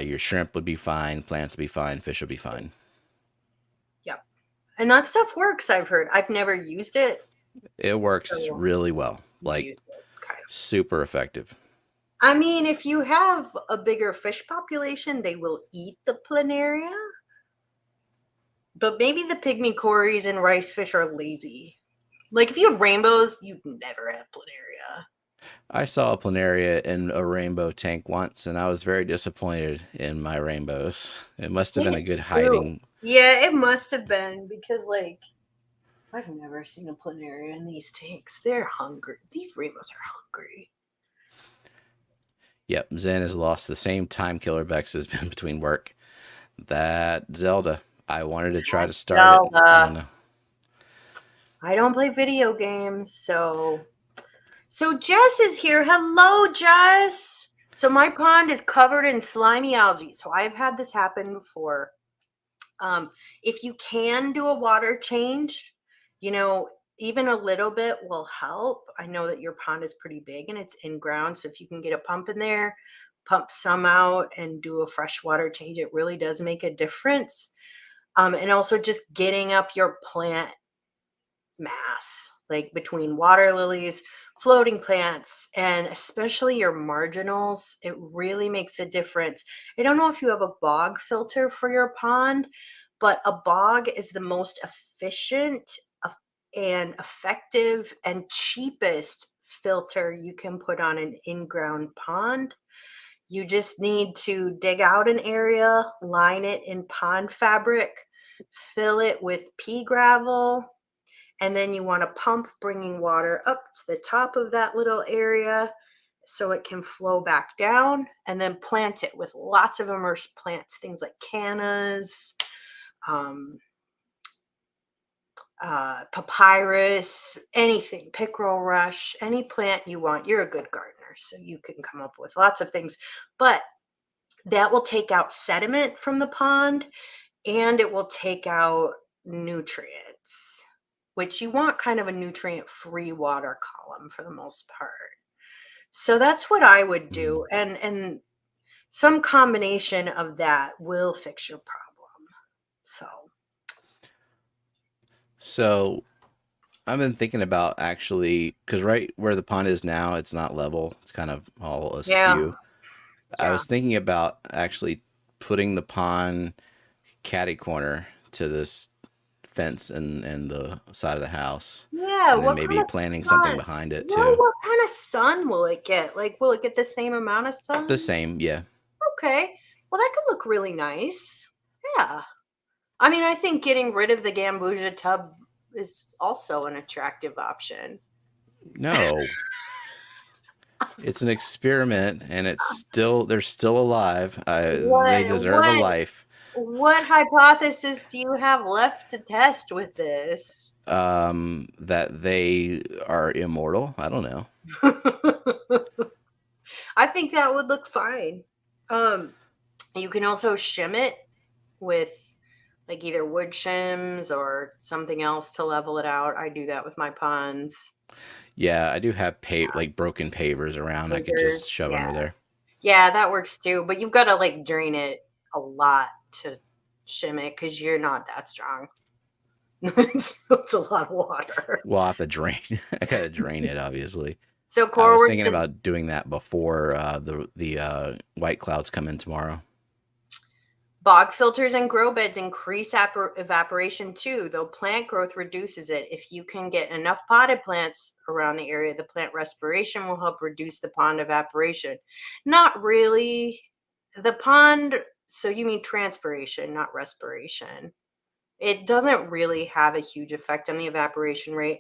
your shrimp would be fine, plants would be fine, fish would be fine. Yep. And that stuff works, I've heard. I've never used it. It works really well. Like, super effective. I mean, if you have a bigger fish population, they will eat the planaria. But maybe the pygmy cories and rice fish are lazy. Like, if you had rainbows, you'd never have planaria. I saw a planaria in a rainbow tank once, and I was very disappointed in my rainbows. It must have been a good hiding. Yeah, it must have been, because, like, I've never seen a planaria in these tanks. They're hungry. These rainbows are hungry. Yep, Zen has lost the same time killer Bex has been between work. That Zelda. I wanted to try to start it. I don't play video games, so Jess is here. Hello, Jess. So my pond is covered in slimy algae. So I've had this happen before. If you can do a water change, even a little bit will help. I know that your pond is pretty big and it's in ground. So if you can get a pump in there, pump some out and do a fresh water change, it really does make a difference. And also just getting up your plant mass, like between water lilies, floating plants, and especially your marginals, it really makes a difference. I don't know if you have a bog filter for your pond, but a bog is the most efficient and effective and cheapest filter you can put on an in-ground pond. You just need to dig out an area, line it in pond fabric, fill it with pea gravel, and then you want to pump bringing water up to the top of that little area so it can flow back down, and then plant it with lots of immersed plants, things like cannas, um, papyrus, anything, pickerel rush, any plant you want. You're a good gardener, so you can come up with lots of things. But that will take out sediment from the pond, and it will take out nutrients, which you want kind of a nutrient-free water column for the most part. So that's what I would do. And some combination of that will fix your problem. So I've been thinking about actually, because right where the pond is now, it's not level. It's kind of all Yeah, askew. I yeah. was thinking about actually putting the pond caddy corner to this fence and the side of the house, Yeah, and then what kind maybe of planting something sun? behind it Well, too. what kind of sun will it get? Like, will it get the same amount of The sun? same, yeah. Okay. Well, that could look really nice. Yeah. I mean, I think getting rid of the Gambusia tub is also an attractive option. No, it's an experiment, and it's still they're still alive. They What deserve a what life. what hypothesis do you have left to test with this? That they are immortal. I don't know. I think that would look fine. Um, you can also shim it with like either wood shims or something else to level it out. I do that with my ponds. Yeah, I do have like broken pavers around. I could Pavers, just shove yeah. under there. Yeah, that works too, but you've got to like drain it a lot to shim it because you're not that strong. It's a lot of water. Well, I have to drain. I gotta drain it, obviously. So I Core was works thinking in about doing that before the white clouds come in tomorrow. bog filters and grow beds increase evaporation too, though plant growth reduces it. If you can get enough potted plants around the area, the plant respiration will help reduce the pond evaporation. Not really. The pond, so you mean transpiration, not respiration. It doesn't really have a huge effect on the evaporation rate.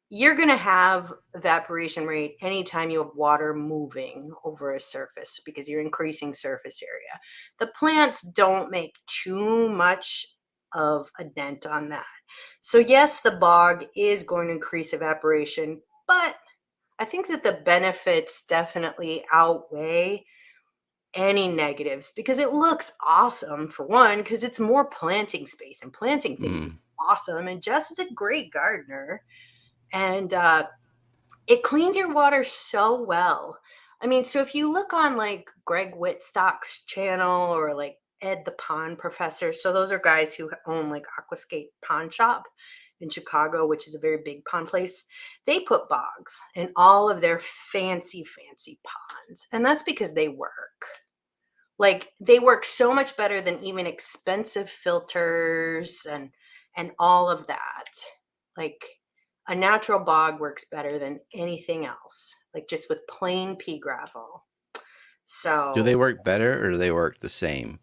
You're going to have evaporation rate anytime you have water moving over a surface because you're increasing surface area. The plants don't make too much of a dent on that. So yes, the bog is going to increase evaporation, but I think that the benefits definitely outweigh any negatives because it looks awesome for one, because it's more planting space, and planting things is Mm. awesome. And Jess is a great gardener, and it cleans your water so well. I mean, so if you look on like Greg Whitstock's channel or like Ed the Pond Professor, so those are guys who own like Aquascape Pond Shop in Chicago, which is a very big pond place. They put bogs in all of their fancy, fancy ponds. And that's because they work. Like they work so much better than even expensive filters and all of that. Like a natural bog works better than anything else, like just with plain pea gravel. Do they So work better or do they work the same?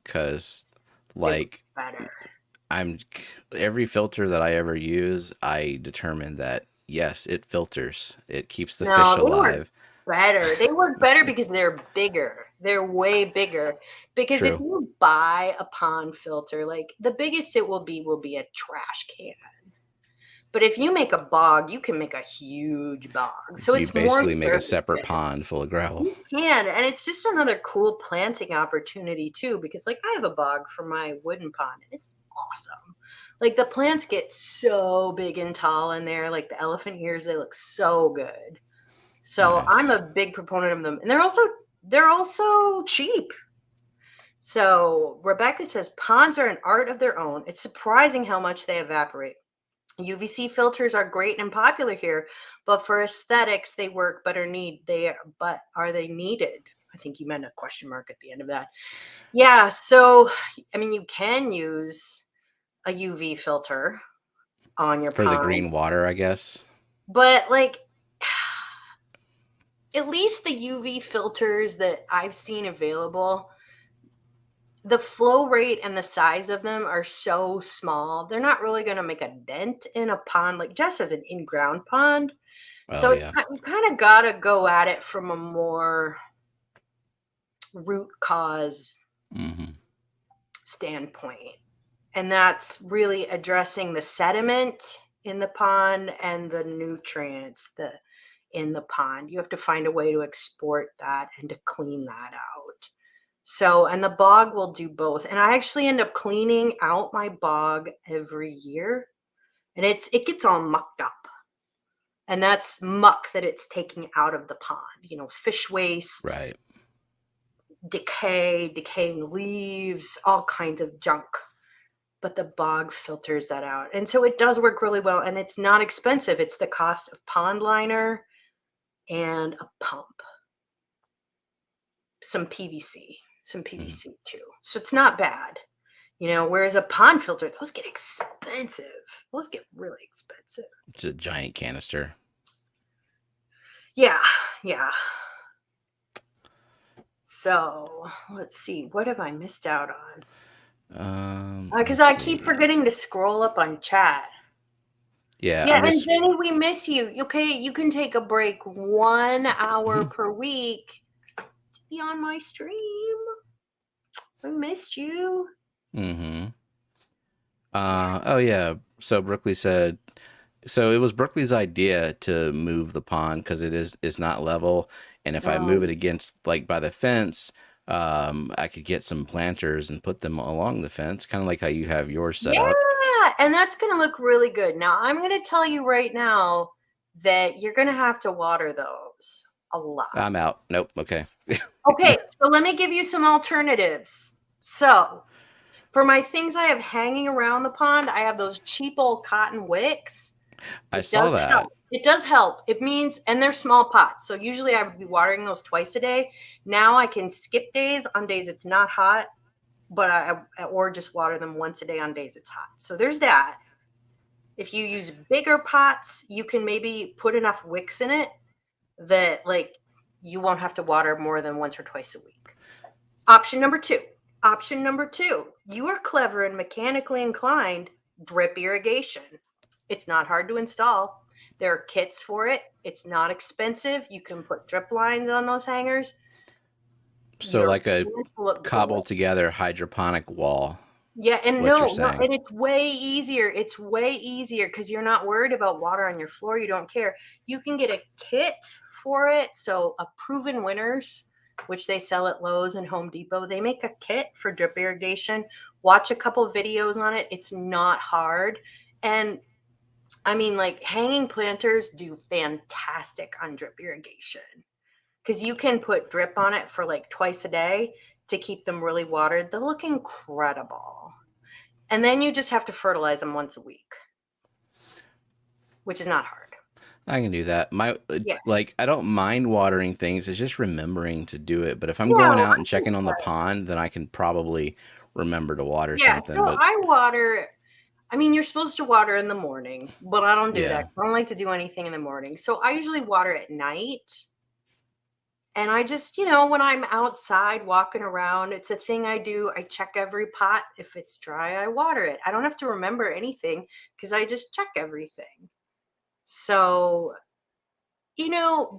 Because, they work like, better. I'm every filter that I ever use, I determine that yes, it filters. It keeps the No, fish they work alive. better. They work better because they're bigger. They're way bigger. Because if True. you buy a pond filter, like the biggest it will be a trash can. But if you make a bog, you can make a huge bog. So You it's more basically make a surface separate area. pond full of gravel. You can, and it's just another cool planting opportunity too, because like I have a bog for my wooden pond, and it's awesome. Like the plants get so big and tall in there, like the elephant ears, they look so good. So I'm Nice. a big proponent of them, and they're also cheap. So Rebecca says ponds are an art of their own. It's surprising how much they evaporate. UVC filters are great and popular here, but for aesthetics, they work, but are they needed? I think you meant a question mark at the end of that. Yeah. So, I mean, you can use a UV filter on your For the pond, green water, I guess. but like, at least the UV filters that I've seen available, the flow rate and the size of them are so small. They're not really going to make a dent in a pond, like Jess has an in-ground pond. Oh So yeah. you kind of got to go at it from a more root cause standpoint. And that's really addressing the sediment in the pond and the nutrients in the pond. You have to find a way to export that and to clean that out. So, and the bog will do both. And I actually end up cleaning out my bog every year. And it gets all mucked up. And that's muck that it's taking out of the pond, fish waste, Right. decaying leaves, all kinds of junk. But the bog filters that out. And so it does work really well. And it's not expensive. It's the cost of pond liner and a pump. Some PVC too. So it's not bad. Whereas a pond filter, those get expensive. Those get really expensive. It's a giant canister. Yeah. So let's see. What have I missed out on? Because I keep forgetting to scroll up on chat. Yeah. And Jenny, we miss you. Okay, you can take a break 1 hour per week to be on my stream. I missed you. Oh yeah. So Brookley said. So it was Brookley's idea to move the pond because it's not level, and if I move it against like by the fence, I could get some planters and put them along the fence, kind of like how you have yours set up. Yeah, and that's going to look really good. Now, I'm going to tell you right now that you're going to have to water those a lot. I'm out. Nope. Okay. Okay, so let me give you some alternatives. So, for my things I have hanging around the pond, I have those cheap old cotton wicks. I saw that. Help. It does help. It means, and they're small pots. So usually I would be watering those twice a day. Now I can skip days on days it's not hot, or just water them once a day on days it's hot. So there's that. If you use bigger pots, you can maybe put enough wicks in it that like you won't have to water more than once or twice a week. Option number two, you are clever and mechanically inclined, drip irrigation. It's not hard to install. There are kits for it. It's not expensive. You can put drip lines on those hangers. So like a cobbled together hydroponic wall. Yeah, and no, and it's way easier. It's way easier because you're not worried about water on your floor. You don't care. You can get a kit for it. So a Proven Winners, which they sell at Lowe's and Home Depot, they make a kit for drip irrigation. Watch a couple videos on it. It's not hard. And I mean, like hanging planters do fantastic on drip irrigation because you can put drip on it for like twice a day to keep them really watered. They look incredible. And then you just have to fertilize them once a week, which is not hard. I can do that. Like I don't mind watering things. It's just remembering to do it. But if I'm going out and checking on the pond, then I can probably remember to water something. So I water. I mean, you're supposed to water in the morning, but I don't do that. I don't like to do anything in the morning. So I usually water at night. And I just, when I'm outside walking around, it's a thing I do. I check every pot. If it's dry, I water it. I don't have to remember anything because I just check everything. So,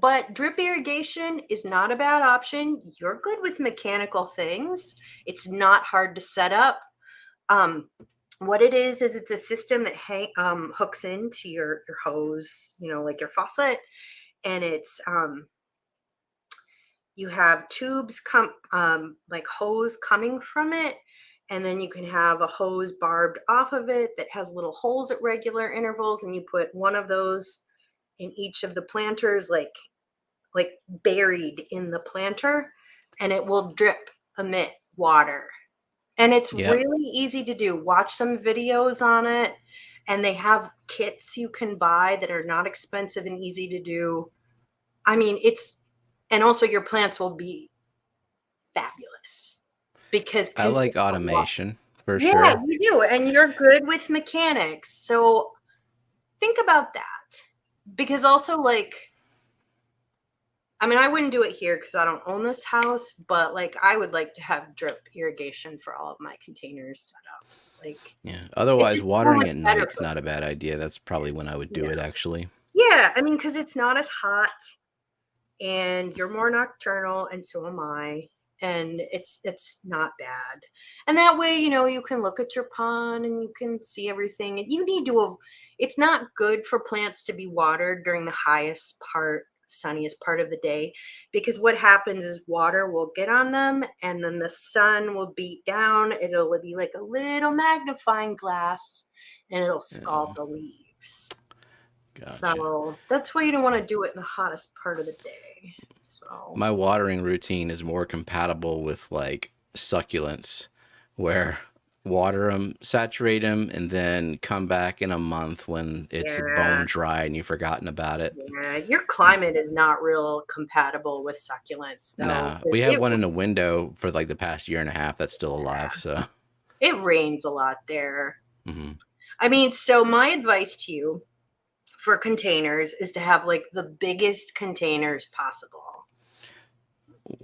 but drip irrigation is not a bad option. You're good with mechanical things. It's not hard to set up. What it is it's a system that hooks into your hose, like your faucet, and it's you have tubes like hose coming from it, and then you can have a hose barbed off of it that has little holes at regular intervals, and you put one of those in each of the planters, like buried in the planter, and it will emit water. And it's really easy to do. Watch some videos on it and they have kits you can buy that are not expensive and easy to do. I mean, and also your plants will be fabulous because I like consistent water. automation for Yeah, sure. you do, and you're good with mechanics. So think about that. Because also, like, I mean, I wouldn't do it here because I don't own this house, but like, I would like to have drip irrigation for all of my containers set up. Like, Yeah. it's Otherwise, just so watering much at better night's for not a bad idea. That's probably when I would do yeah. it, actually. Yeah, I mean, because it's not as hot, and you're more nocturnal, and so am I, and it's not bad. And that way, you can look at your pond and you can see everything. And you need to. It's not good for plants to be watered during the sunniest part of the day, because what happens is water will get on them, and then the sun will beat down. It'll be like a little magnifying glass, and it'll scald Yeah. the leaves. Gotcha. So that's why you don't want to do it in the hottest part of the day. So My watering routine is more compatible with like succulents, where water them, saturate them, and then come back in a month when it's yeah, bone dry and you've forgotten about it. yeah, your climate is not real compatible with succulents, though. Nah, we have one in a window for like the past year and a half that's still alive. So, It rains a lot there. hmm I mean, so my advice to you for containers is to have like the biggest containers possible,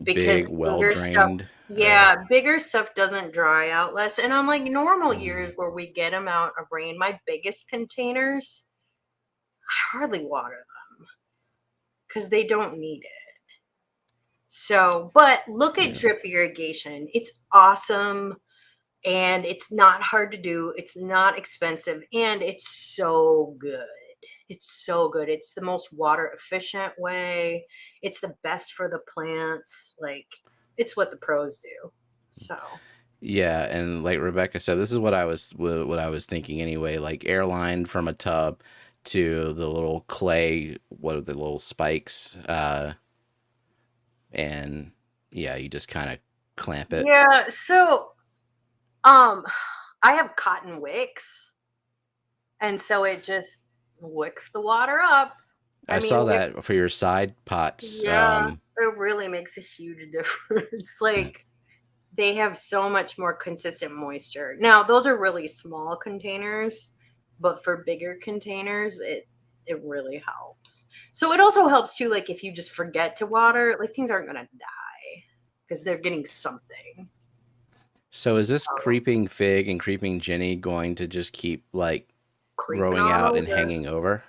because big, well bigger stuff, drained, or yeah, bigger stuff doesn't dry out less. And on like normal years mhm. where we get amount of rain, my biggest containers, I hardly water them because they don't need it. So, but look at Yeah. drip irrigation. It's awesome, and it's not hard to do. It's not expensive, and it's so good. It's so good. It's the most water efficient way. It's the best for the plants. Like, it's what the pros do. So, Yeah, and like Rebecca said, this is what I was thinking anyway. Like airline from a tub to the little clay, what are the little spikes, and yeah, you just kind of clamp it. yeah. So, um, I have cotton wicks, and so it just wicks the water up. I I mean, saw that for your side pots. yeah, it really makes a huge difference. Like, they have so much more consistent moisture. Now, those are really small containers, but for bigger containers, it really helps. So it also helps too, like if you just forget to water, like things aren't gonna die because they're getting something. So is this So creeping fig and creeping Jenny going to just keep like creeping growing on out and over. hanging over?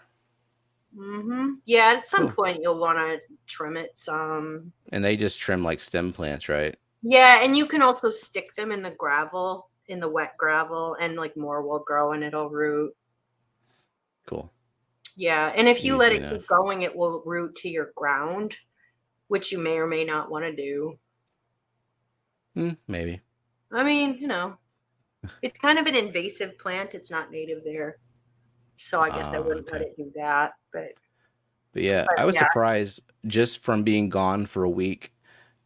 Yeah, at some Cool. point you'll want to trim it some. And they just trim like stem plants, right? Yeah, and you can also stick them in the gravel, in the wet gravel, and like more will grow and it'll root. Cool. Yeah, and if you let Easy it keep enough. going, it will root to your ground, which you may or may not want to do. Maybe. I mean, it's kind of an invasive plant. It's not native there. So I guess I wouldn't let Okay. it do that. But But yeah, but I was yeah, surprised just from being gone for a week.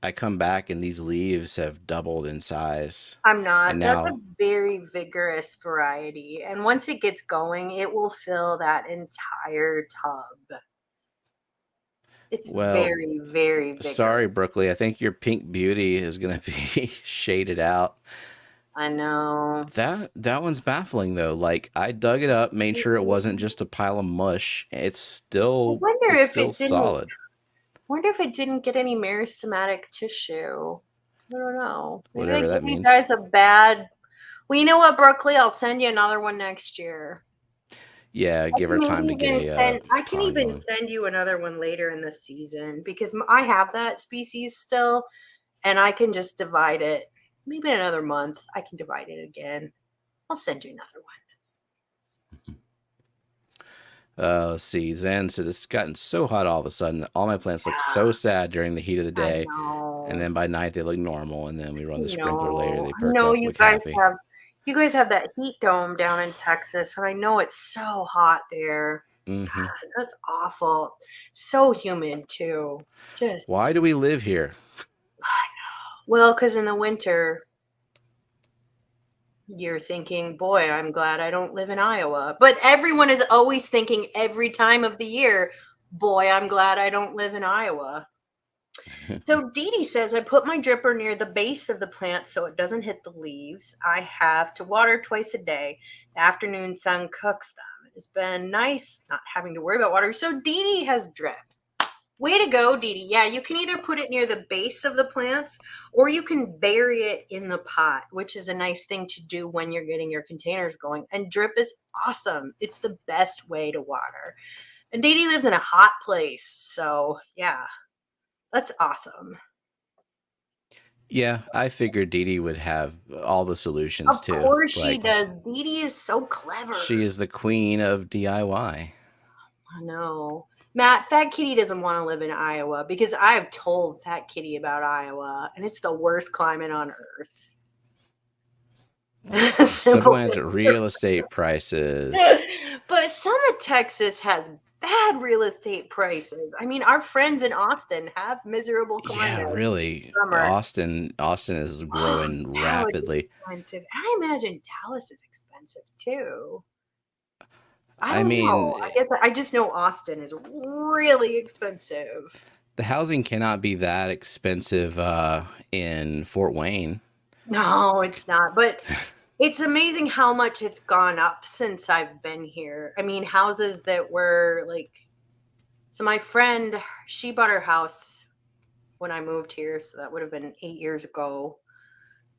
I come back and these leaves have doubled in size. I'm And not. That's a now, very vigorous variety. And once it gets going, it will fill that entire tub. It's well, very, very vigorous. sorry, Brooklyn. I think your pink beauty is going to be shaded out. I know. That one's baffling though. Like I dug it up, made sure it wasn't just a pile of mush. I wonder It's if still it didn't solid. wonder if it didn't get any meristematic tissue. I don't know. Maybe I Whatever gave that you means. guys a bad. Well, you know what, Berkeley? I'll send you another one next year. Yeah, give her time to get a I can pond even going. send you another one later in the season because I have that species still, and I can just divide it. Maybe in another month, I can divide it again. I'll send you another Let's see. Zen said it's gotten so hot all of a sudden that all my plants look so sad during the heat of the one. I day, and know. then by night they look normal, and then we run the sprinkler later, No, they I perk know up, look happy. you guys have that heat dome down in Texas, and I know it's so hot there. hmm God, that's awful. So humid too. Why Just do we live here? well, because in the winter You're thinking, boy, I'm glad I don't live in Iowa. But everyone is always thinking every time of the year, boy, I'm glad I don't live in Iowa. So Dee Dee says, I put my dripper near the base of the plant so it doesn't hit the leaves. I have to water twice a day. The afternoon sun cooks them. It's been nice not having to worry about water. So Dee Dee has drip. Way to go, Dee Dee. Yeah, you can either put it near the base of the plants or you can bury it in the pot, which is a nice thing to do when you're getting your containers going. And drip is awesome. It's the best way to water. And Dee Dee lives in a hot place. So, yeah, that's awesome. Yeah, I figured Dee Dee would have all the solutions too. Of course she does. Dee Dee is so clever. She is the queen of DIY. I know. Matt, Fat Kitty doesn't want to live in Iowa because I have told Fat Kitty about Iowa, and it's the worst climate on earth. Simple answer, real estate prices. But some of Texas has bad real estate prices. I mean, our friends in Austin have miserable climate. Yeah, really. Austin is growing rapidly. Expensive. I imagine Dallas is expensive too. I guess I just know Austin is really expensive. The housing cannot be that expensive in Fort Wayne. No, it's not. But it's amazing how much it's gone up since I've been here. I mean, houses that were like, so my friend, she bought her house when I moved here. So that would have been 8 years ago.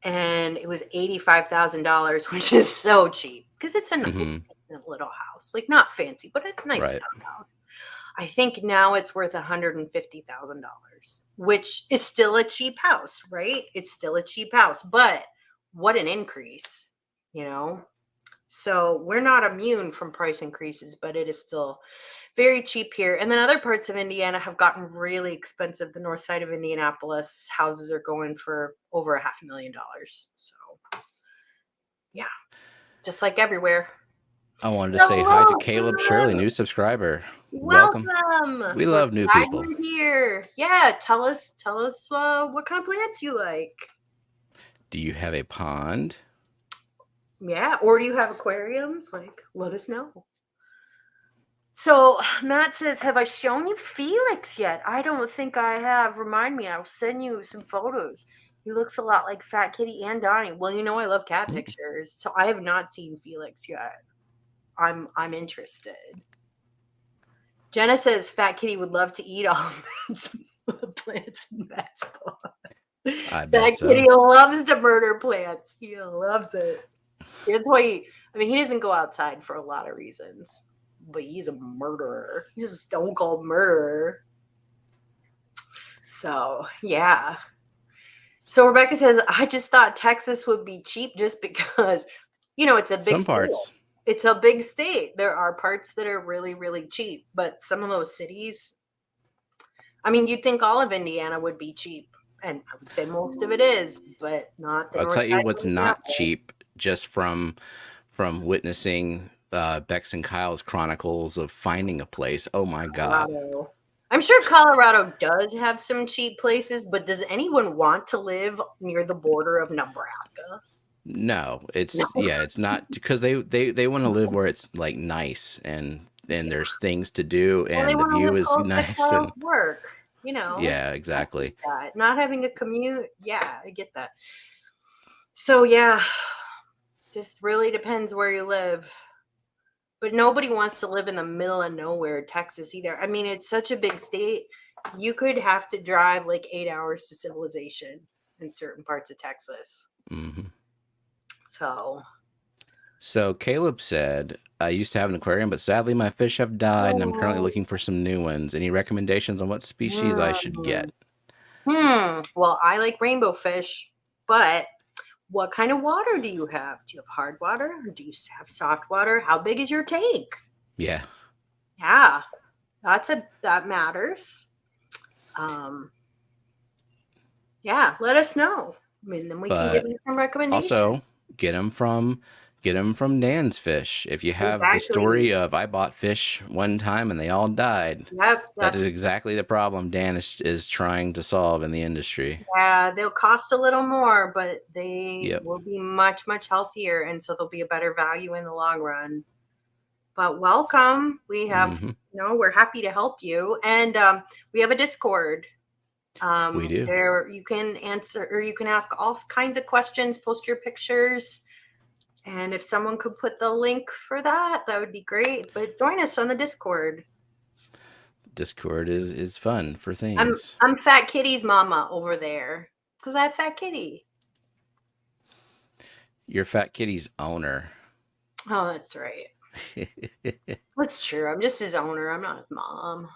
And it was $85,000, which is so cheap because it's a nice little house, like not fancy, but a nice house. I think now it's worth $150,000, which is still a cheap house, right? It's still a cheap house, but what an increase, you know? So we're not immune from price increases, but it is still very cheap here. And then other parts of Indiana have gotten really expensive. The north side of Indianapolis, houses are going for over $500,000. So yeah, just like everywhere. I wanted to say hi to Caleb Shirley, new subscriber. Welcome. We love new people here. Yeah, tell us what kind of plants you like. Do you have a pond? Yeah, or do you have aquariums? Like, let us know. So Matt says, have I shown you Felix yet? I don't think I have. Remind me, I'll send you some photos. He looks a lot like Fat Kitty and Donnie. Well, you know I love cat pictures, so I have not seen Felix yet. I'm interested. Jenna says Fat Kitty would love to eat all the plants in Matt's pond. Fat Kitty loves to murder plants. He loves it. That's why he doesn't go outside for a lot of reasons, but he's a murderer. He's a stone cold murderer. So yeah. So Rebecca says, I just thought Texas would be cheap just because, it's a big some parts. State. It's a big state. There are parts that are really, really cheap, but some of those cities, you'd think all of Indiana would be cheap, and I would say most of it is, but not. I'll tell you what's not cheap, just from witnessing Bex and Kyle's chronicles of finding a place. Oh my God. Colorado. I'm sure Colorado does have some cheap places, but does anyone want to live near the border of Nebraska? No, it's not, because they want to live where it's like nice and there's things to do and the view is nice and work, Yeah, exactly. Not having a commute. Yeah, I get that. So yeah, just really depends where you live. But nobody wants to live in the middle of nowhere, Texas either. It's such a big state. You could have to drive like 8 hours to civilization in certain parts of Texas. Mm-hmm. So Caleb said, I used to have an aquarium, but sadly my fish have died and I'm currently looking for some new ones. Any recommendations on what species I should get? Well, I like rainbow fish, but what kind of water do you have? Do you have hard water or do you have soft water? How big is your tank? Yeah. Yeah, that matters. Yeah, let us know. Then we can give you some recommendations. Also, get them from Get them from Dan's Fish. If you have the Exactly. story of I bought fish one time and they all died, Yep, that is that's exactly the problem Dan is trying to solve in the industry. yeah, they'll cost a little more, but they Yep. will be much, much healthier. And so they'll be a better value in the long run. But welcome. We have, Hmm. we're happy to help you. And we have a Discord. We do. There you can answer or you can ask all kinds of questions, post your pictures. And if someone could put the link for that, that would be great. But join us on the Discord. Discord is fun for I'm things. I'm Fat Kitty's mama over there because I have Fat Kitty. You're Fat Kitty's owner. Oh, that's right. That's true. I'm just his owner. I'm not his mom.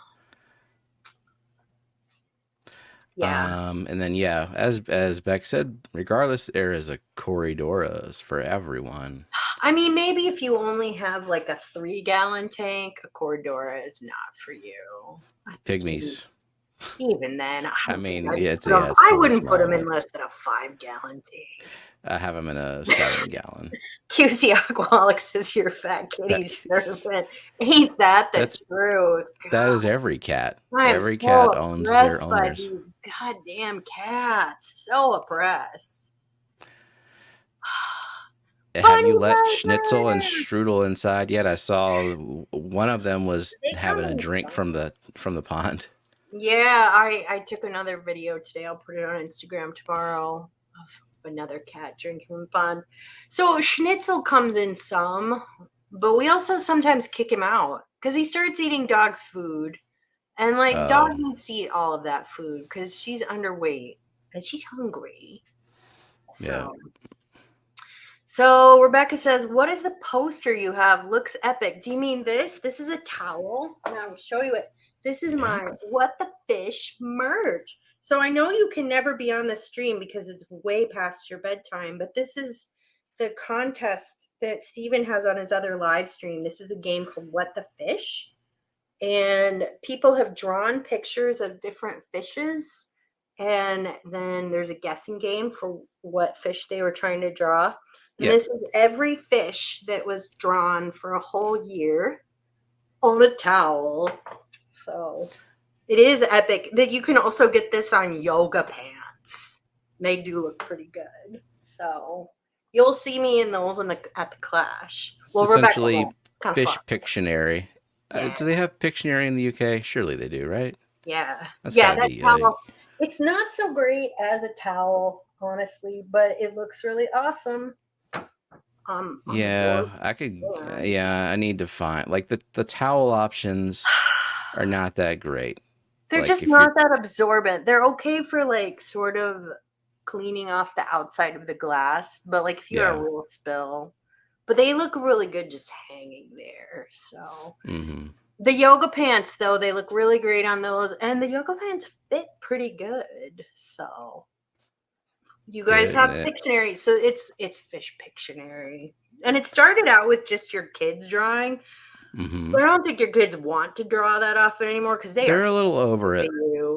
Yeah. And then yeah, as Beck said, regardless, there is a Corridoras for everyone. I mean, maybe if you only have like a 3-gallon tank, a Cordura is not for you. Pygmies. Even then, I mean, it's I still wouldn't put small, them in but less than a 5-gallon tank. I have them in a 7-gallon. QC Alcoholics is your Fat Kitty's servant. Ain't that the truth? God, that is every cat. I am Every so cat owns their oppressed by owners. these goddamn cats. So oppressed. Have you let Schnitzel and Strudel inside yet? I saw one of them was having a drink from the pond. Yeah, I took another video today. I'll put it on Instagram tomorrow of another cat drinking from the pond. So Schnitzel comes in some, but we also sometimes kick him out because he starts eating dog's food. And like dog needs to eat all of that food because she's underweight and she's hungry. So Yeah. So Rebecca says, what is the poster you have? Looks epic. Do you mean this? This is a towel. And I'll show you it. This is my What the Fish merch. So I know you can never be on the stream because it's way past your bedtime, but this is the contest that Steven has on his other live stream. This is a game called What the Fish. And people have drawn pictures of different fishes. And then there's a guessing game for what fish they were trying to draw. And this is every fish that was drawn for a whole year on a towel. So it is epic. That you can also get this on yoga pants. They do look pretty good. So you'll see me in those at the Clash. Well, essentially Fish Pictionary. Yeah. Do they have Pictionary in the UK? Surely they do, right? Yeah. That's that towel. It's not so great as a towel, honestly, but it looks really awesome. Yeah, I could. Yeah, I need to find like the towel options are not that great. They're like, just not that absorbent. They're okay for like sort of cleaning off the outside of the glass, but like if you had a real spill, but they look really good just hanging there. So the yoga pants, though, they look really great on those, and the yoga pants fit pretty good. So you guys have Pictionary, so it's Fish Pictionary, and it started out with just your kids drawing. But I don't think your kids want to draw that often anymore because they're a little over it.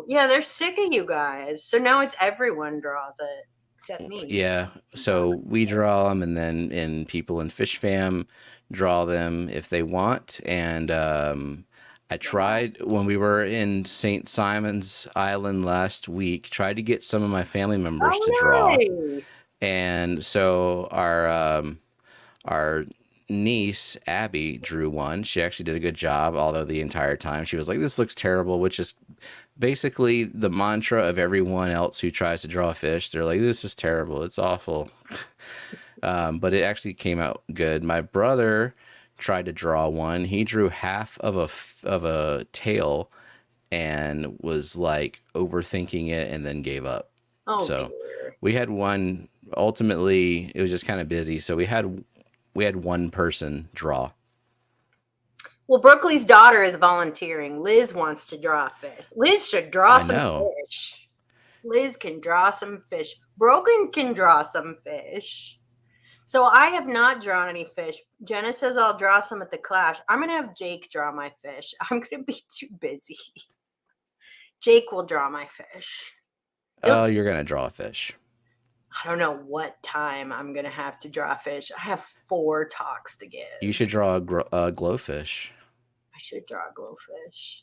Yeah, they're sick of you guys. So now it's everyone draws it except me. Yeah, so we draw them, and then people in Fish Fam draw them if they want. And I tried when we were in St. Simon's Island last week, tried to get some of my family members to draw. And so our niece Abby drew one. She actually did a good job, although the entire time she was like, this looks terrible, which is basically the mantra of everyone else who tries to draw a fish. They're like, this is terrible, it's awful. But it actually came out good. My brother tried to draw one. He drew half of a tail and was like overthinking it and then gave up. We had one. Ultimately it was just kind of busy, so we had one person draw. Well, Brooklyn's daughter is volunteering. Liz wants to draw a fish. Liz should draw some fish. Liz can draw some fish. Brogan can draw some fish. So I have not drawn any fish. Jenna says I'll draw some at the Clash. I'm going to have Jake draw my fish. I'm going to be too busy. Jake will draw my fish. Oh, you're going to draw a fish. I don't know what time I'm going to have to draw fish. I have 4 talks to give. You should draw a glowfish. I should draw a glowfish.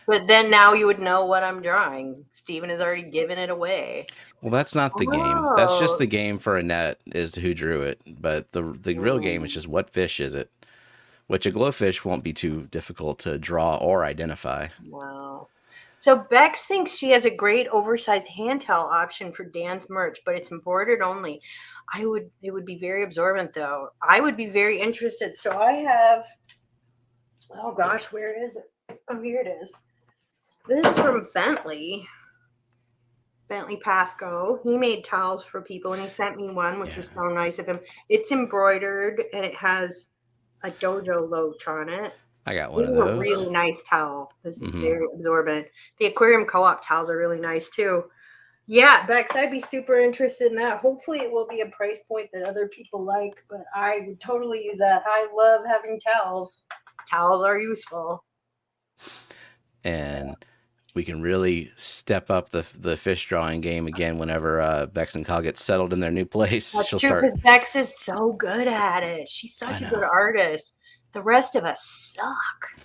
But then now you would know what I'm drawing. Steven has already given it away. Well, that's not the game. That's just the game for a net is who drew it. But the real game is just what fish is it? Which a glowfish won't be too difficult to draw or identify. Wow. So Bex thinks she has a great oversized hand towel option for Dan's merch, but it's embroidered only. It would be very absorbent though. I would be very interested. So I have, oh gosh, where is it? Oh, here it is. This is from Bentley Pasco. He made towels for people and he sent me one, which was so nice of him. It's embroidered and it has a dojo loach on it. I got one of those. A really nice towel. This is very absorbent. The aquarium co-op towels are really nice too. Yeah, Bex, I'd be super interested in that. Hopefully it will be a price point that other people like, but I would totally use that. I love having towels. Towels are useful. And we can really step up the fish drawing game again whenever Bex and Kyle get settled in their new place. That's true, because Bex is so good at it. She's such a good artist. The rest of us suck.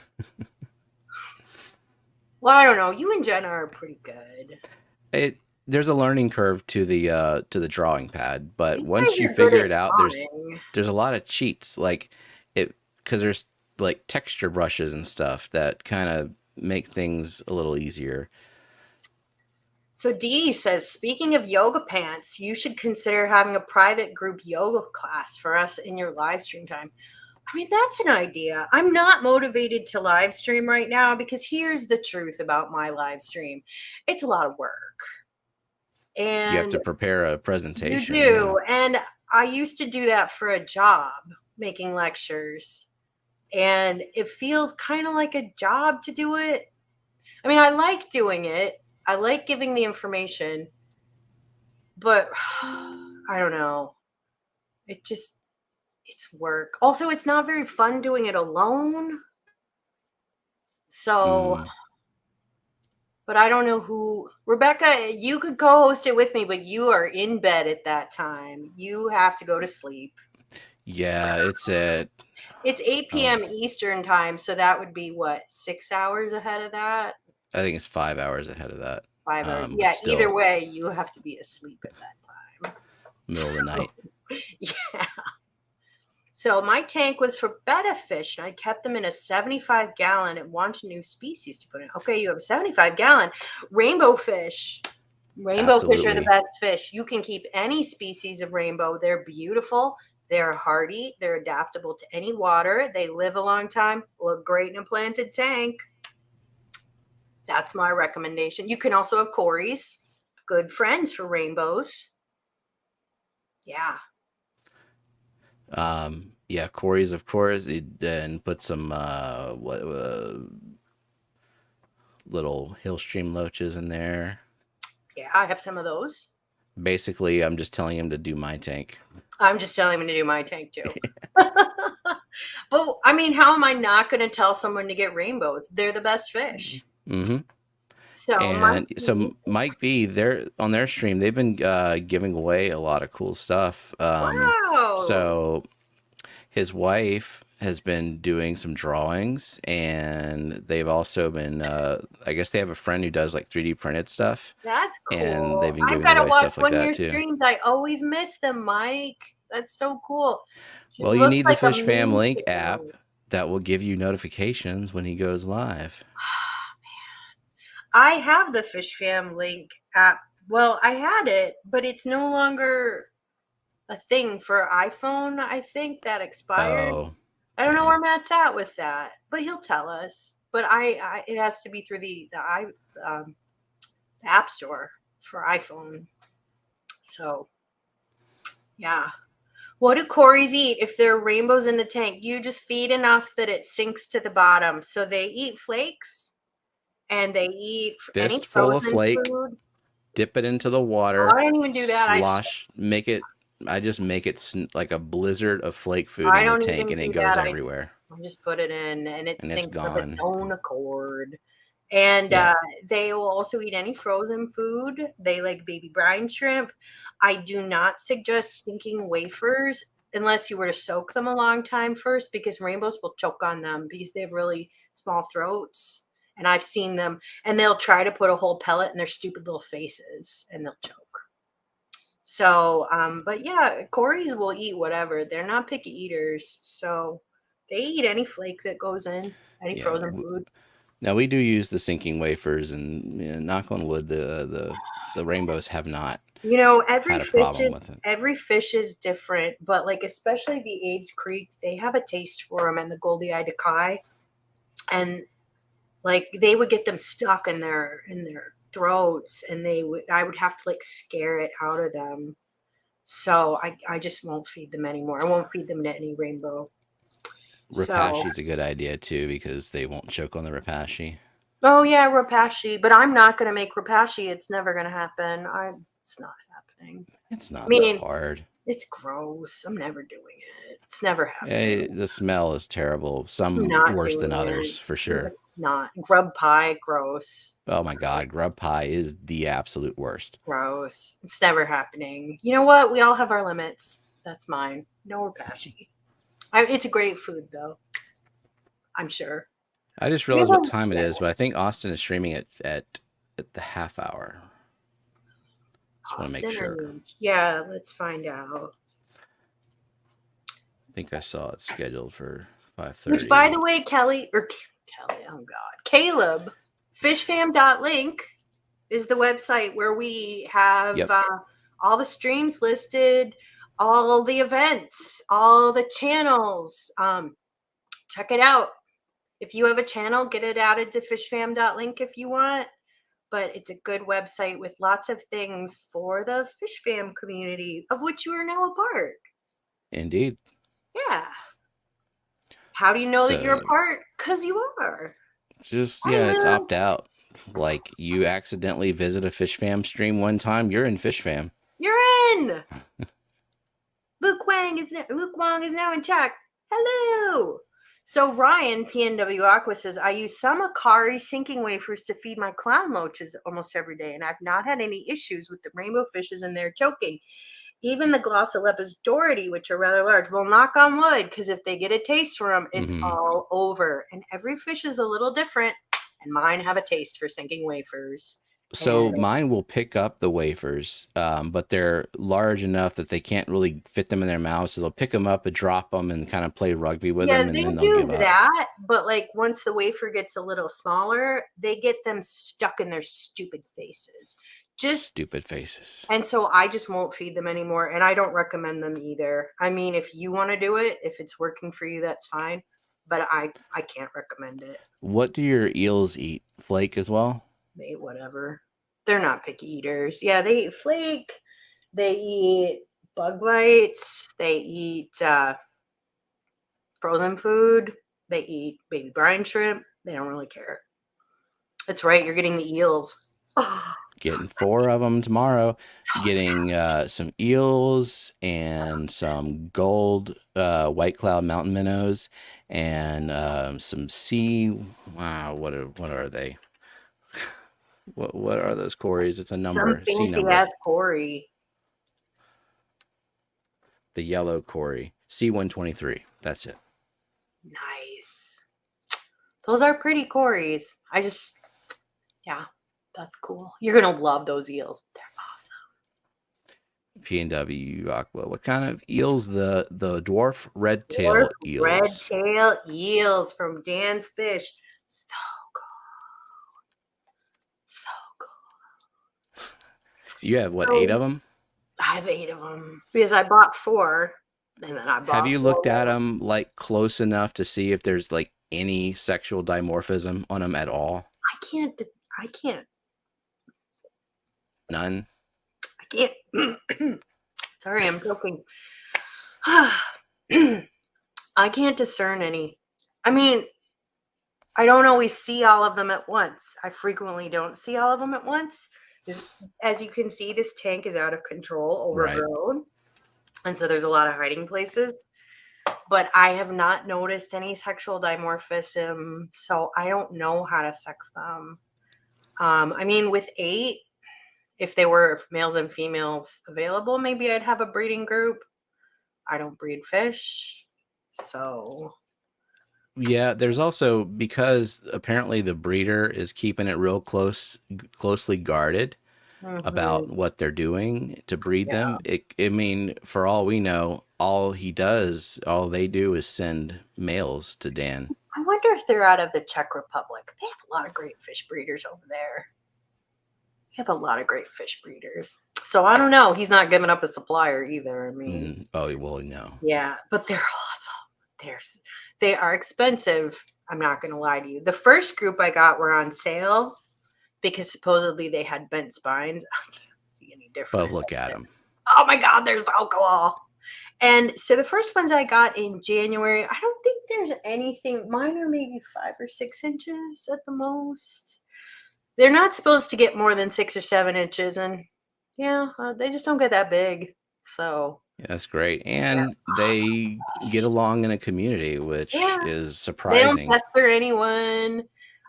Well, I don't know. You and Jenna are pretty good. There's a learning curve to the drawing pad, but once you figure it out, there's a lot of cheats, like it, because there's like texture brushes and stuff that kind of make things a little easier. So Dee Dee says, speaking of yoga pants, you should consider having a private group yoga class for us in your live stream time. I mean, that's an idea. I'm not motivated to live stream right now because here's the truth about my live stream. It's a lot of work. And you have to prepare a presentation. You do. Yeah. And I used to do that for a job, making lectures. And it feels kind of like a job to do it. I mean, I like doing it. I like giving the information. But I don't know. It's work. Also, it's not very fun doing it alone. So, but I don't know who. Rebecca, you could co-host it with me, but you are in bed at that time. You have to go to sleep. Yeah, it's 8 p.m. Eastern time, so that would be what, 6 hours ahead of that? I think it's 5 hours ahead of that. 5 hours. Yeah, either way, you have to be asleep at that time. Middle of the night. Yeah. So my tank was for betta fish, and I kept them in a 75-gallon and wanted new species to put in. Okay, you have a 75-gallon. Rainbow fish. Rainbow fish are the best fish. You can keep any species of rainbow. They're beautiful. They're hardy. They're adaptable to any water. They live a long time. Look great in a planted tank. That's my recommendation. You can also have cories. Good friends for rainbows. Yeah. Yeah, cories, of course, and put some little hill stream loaches in there. Yeah, I have some of those. Basically, I'm just telling him to do my tank. I'm just telling him to do my tank too. But I mean, how am I not going to tell someone to get rainbows? They're the best fish. Mm-hmm. So Mike B, they're on their stream. They've been giving away a lot of cool stuff. Wow. So his wife has been doing some drawings, and they've also been. I guess they have a friend who does like 3D printed stuff. That's cool. And they've been giving away stuff like that too. Streams. I always miss them, Mike. That's so cool. Well, you need the Fish Fam Link app that will give you notifications when he goes live. I have the Fish Fam Link app. Well, I had it, but it's no longer a thing for iPhone. I think that expired. Oh, I don't know where Matt's at with that, but he'll tell us. But it has to be through the App Store for iPhone. So, yeah. What do cories eat if there are rainbows in the tank? You just feed enough that it sinks to the bottom. So they eat flakes, and they eat any full of flake. Food. Dip it into the water. Oh, I didn't even do that. Slosh. I just make it like a blizzard of flake food in the tank, and it goes everywhere. I just put it in, and it sinks of its own accord. And Yeah. they will also eat any frozen food. They like baby brine shrimp. I do not suggest stinking wafers unless you were to soak them a long time first, because rainbows will choke on them because they have really small throats. And I've seen them, and they'll try to put a whole pellet in their stupid little faces and they'll choke. So, but yeah, Corys will eat whatever. They're not picky eaters. So they eat any flake that goes in, any Yeah. frozen food. Now we do use the sinking wafers, and knock on wood, the rainbows have not Every had a fish problem is with it. every fish is different, but like especially the Aves Creek, they have a taste for them, and the goldie-eyed acai, and like they would get them stuck in their throats, and I would have to like scare it out of them. So I just won't feed them anymore. I won't feed them to any rainbow. So, Rapashi's a good idea too because they won't choke on the rapashi. oh yeah, rapashi, but I'm not gonna make rapashi. It's never gonna happen. It's not happening. It's I not that mean, hard. it's gross. I'm never doing it. It's never happening. The smell is terrible. I'm Some not worse than doing others, it. for sure. It's not. Grub pie, gross. Oh my God, grub pie is the absolute worst. Gross. It's never happening. You know what? We all have our limits. That's mine. No rapashi. It's a great food, though. I'm sure. I just We have realized what time it is, but I think Austin is streaming at the half hour. Just want to make sure. Yeah, let's find out. I think I saw it scheduled for 5:30. Which, by the way, Kelly, oh God, Caleb, fishfam.link is the website where we have Yep. all the streams listed, all the events, all the channels. Check it out. If you have a channel, get it added to fishfam.link if you want. But it's a good website with lots of things for the Fish Fam community, of which you are now a part. Indeed. Yeah. How do you know that you're a part? Because you are. Just, it's opt out. Like you accidentally visit a Fish Fam stream one time, you're in Fish Fam. You're in. Luke Wang is now in chat. Hello. So Ryan, PNW Aqua, says, I use some Akari sinking wafers to feed my clown loaches almost every day, and I've not had any issues with the rainbow fishes and their choking. Even the Glossolepis doherty, which are rather large, will knock on wood, because if they get a taste for them, it's all over. And every fish is a little different, and mine have a taste for sinking wafers. So mine will pick up the wafers, but they're large enough that they can't really fit them in their mouths. So they'll pick them up and drop them and kind of play rugby with them, and then they'll give up. That, but like once the wafer gets a little smaller, they get them stuck in their stupid faces. Just stupid faces. And so I just won't feed them anymore, and I don't recommend them either. I mean, if you want to do it, if it's working for you, that's fine. But I can't recommend it. What do your eels eat? Flake as well? They eat whatever. They're not picky eaters. Yeah, they eat flake. They eat bug bites. They eat frozen food. They eat baby brine shrimp. They don't really care. That's right. You're getting the eels. Oh, getting 4 of them tomorrow. Getting some eels and some gold white cloud mountain minnows and some sea. Wow, what are they? What are those Corys? It's a number. Some fancy ass Cory. The yellow Cory. C123. That's it. Nice. Those are pretty Corys. Yeah, that's cool. You're going to love those eels. They're awesome. PNW Aqua. What kind of eels? The dwarf red tail eels. Red tail eels from Dan's Fish. So cool. You have what, 8 of them? I have 8 of them because I bought 4, and then I bought. Have you looked at them like close enough to see if there's like any sexual dimorphism on them at all? I can't. None. I can't. Sorry, I'm joking. I can't discern any. I mean, I don't always see all of them at once. I frequently don't see all of them at once. As you can see, this tank is out of control, overgrown. Right. And so there's a lot of hiding places. but I have not noticed any sexual dimorphism, so I don't know how to sex them. I mean, with 8, if they were males and females available, maybe I'd have a breeding group. I don't breed fish, so Yeah, there's also, because apparently the breeder is keeping it real closely guarded about mhm, what they're doing to breed yeah. them. I mean, for all we know, all they do is send males to Dan. I wonder if they're out of the Czech Republic. They have a lot of great fish breeders over there. They have a lot of great fish breeders. So I don't know. He's not giving up a supplier either. I mean, Oh, well, no. yeah, but they're awesome. They are expensive. I'm not going to lie to you. The first group I got were on sale because supposedly they had bent spines. I can't see any But difference. look at them. Oh my God, there's alcohol. And so the first ones I got in January, I don't think there's anything. Mine are maybe 5 or 6 inches at the most. They're not supposed to get more than 6 or 7 inches, and yeah, they just don't get that big. So Yeah, that's great. yeah, And they get along in a community, which yeah, is they don't surprising. pester anyone.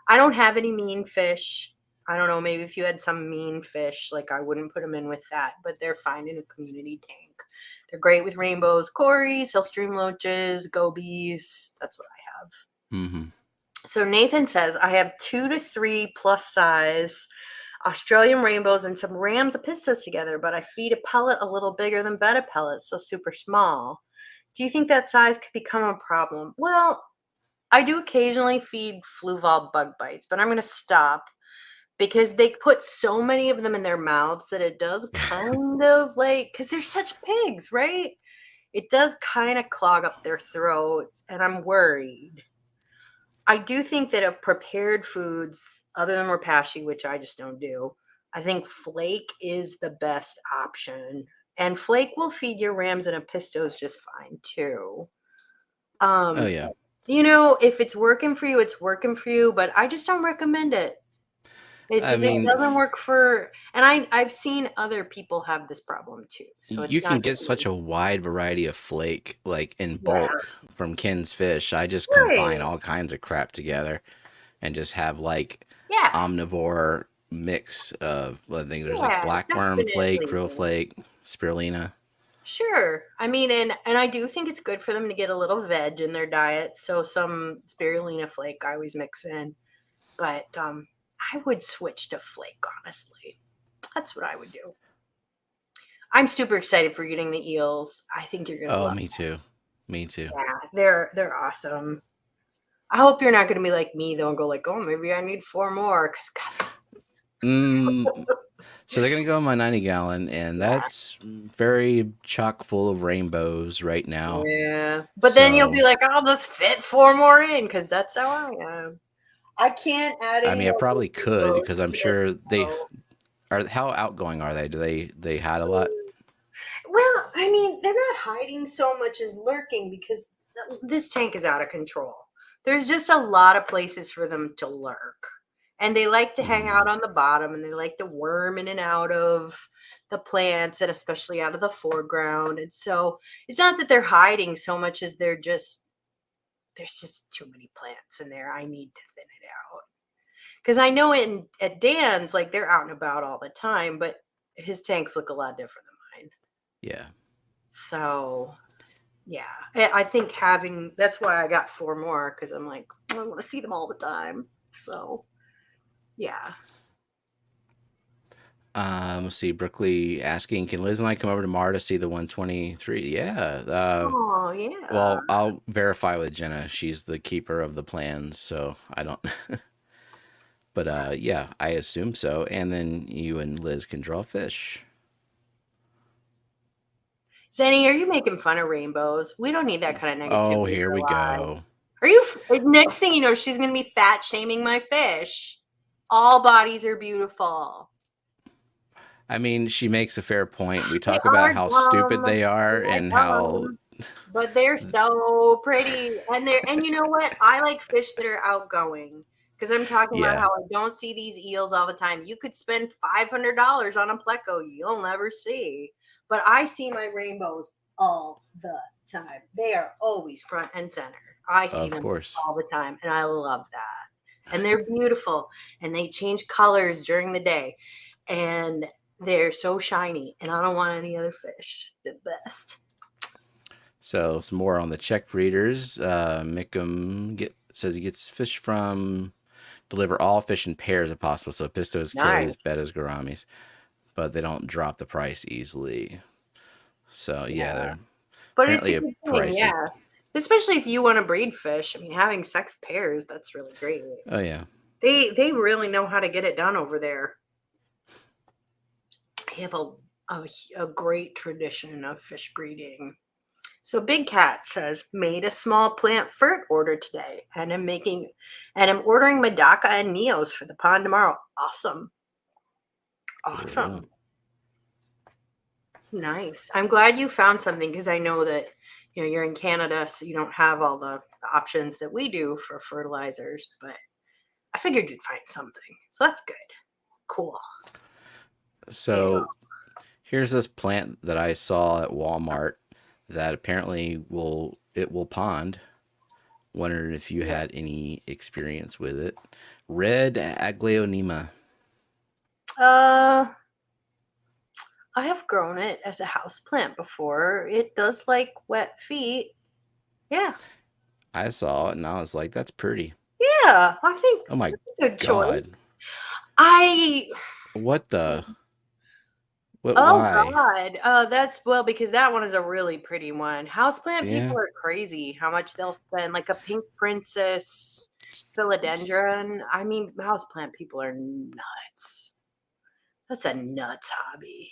I don't have any mean fish. I don't know. Maybe if you had some mean fish, like I wouldn't put them in with that, but they're fine in a community tank. They're great with rainbows, cories, hill stream loaches, gobies. That's what I have. Hmm. So Nathan says I have 2 to 3 plus size Australian rainbows and some rams apistos together, but I feed a pellet a little bigger than betta pellets, so super small. Do you think that size could become a problem? Well, I do occasionally feed fluval bug bites, but I'm going to stop because they put so many of them in their mouths that it does kind of like, because they're such pigs, right? It does kind of clog up their throats, and I'm worried. I do think that of prepared foods, other than Repashy, which I just don't do, I think flake is the best option. And flake will feed your rams and apistos just fine too. Oh, Um, yeah. if it's working for you, it's working for you, but I just don't recommend it. It I because it mean, doesn't work for, and I've seen other people have this problem too. So you it's can not get just such me. a wide variety of flake, like in Yeah. bulk from Ken's Fish. I just combine Right. all kinds of crap together and just have like Yeah. omnivore mix of, I think there's like Yeah, black worm flake, definitely. krill flake, spirulina. Sure. I mean, and I do think it's good for them to get a little veg in their diet. So some spirulina flake I always mix in. But I would switch to flake, honestly. That's what I would do. I'm super excited for getting the eels. I think you're gonna Oh, love me too. Me too. them. Yeah, they're awesome. I hope you're not gonna be like me though and go like, oh, maybe I need 4 more. Because God, Mm, so they're gonna go in my 90-gallon, and yeah. that's very chock full of rainbows right now. Yeah. But then you'll be So like, I'll just fit 4 more in because that's how I am. I can't add I any mean, I more probably could rainbows because I'm to the sure they show. are. How outgoing are they? Do they hide a lot? Well, I mean, they're not hiding so much as lurking because this tank is out of control. There's just a lot of places for them to lurk. And they like to hang out Mm, on the bottom and they like to worm in and out of the plants and especially out of the foreground. And so it's not that they're hiding so much as there's just too many plants in there. I need to thin it out. Because I know in at Dan's, like they're out and about all the time, but his tanks look a lot different than mine. yeah. So yeah, I think having that's why I got 4 more because I'm like I want to see them all the time. So yeah, Let's see. Brookley asking, can Liz and I come over tomorrow to see the 123? Yeah. oh yeah, Well, I'll verify with Jenna. She's the keeper of the plans, so I don't. But yeah, I assume so. And then you and Liz can draw fish. Zenny, are you making fun of rainbows? We don't need that kind of Oh, negativity in here we our lives. go. Are you? Next thing you know, she's gonna be fat shaming my fish. All bodies are beautiful. I mean, she makes a fair point. We They talk about are how stupid dumb. they are And I and tell how. them. But they're so pretty. And you know what? I like fish that are outgoing. Because I'm talking about Yeah. how I don't see these eels all the time. You could spend $500 on a pleco you'll never see. But I see my rainbows all the time. They are always front and center. I see Of them course. all the time, and I love that. And they're beautiful, and they change colors during the day, and they're so shiny. And I don't want any other fish. The best. So some more on the check breeders. Says he gets fish from deliver all fish in pairs if possible. So pistos, Nice. killies, bettas, gouramis, but they don't drop the price easily. So yeah, Yeah. they're But it's a apparently good thing, pricey. yeah. Especially if you want to breed fish. I mean, having sex pairs, that's really great. Oh yeah. They really know how to get it done over there. They have a great tradition of fish breeding. So Big Cat says, made a small plant fert order today, and I'm ordering Medaka and Neos for the pond tomorrow. Awesome. Cool. Awesome. Nice. I'm glad you found something because I know that you're in Canada, so you don't have all the options that we do for fertilizers, but I figured you'd find something. So that's good. Cool. Yeah. So here's this plant that I saw at Walmart that apparently will pond. Wondered if you Yeah. had any experience with it. Red aglaonema. Uh I have grown it as a house plant before. It does like wet feet. Yeah. I saw it and I was like, that's pretty. Yeah. I think Oh my that's a good choice. god. I What the? What? Oh Why? God. That's well because that one is a really pretty one. Houseplant Yeah. people are crazy how much they'll spend. Like a pink princess It's, philodendron. I mean, houseplant people are nuts. That's a nuts hobby.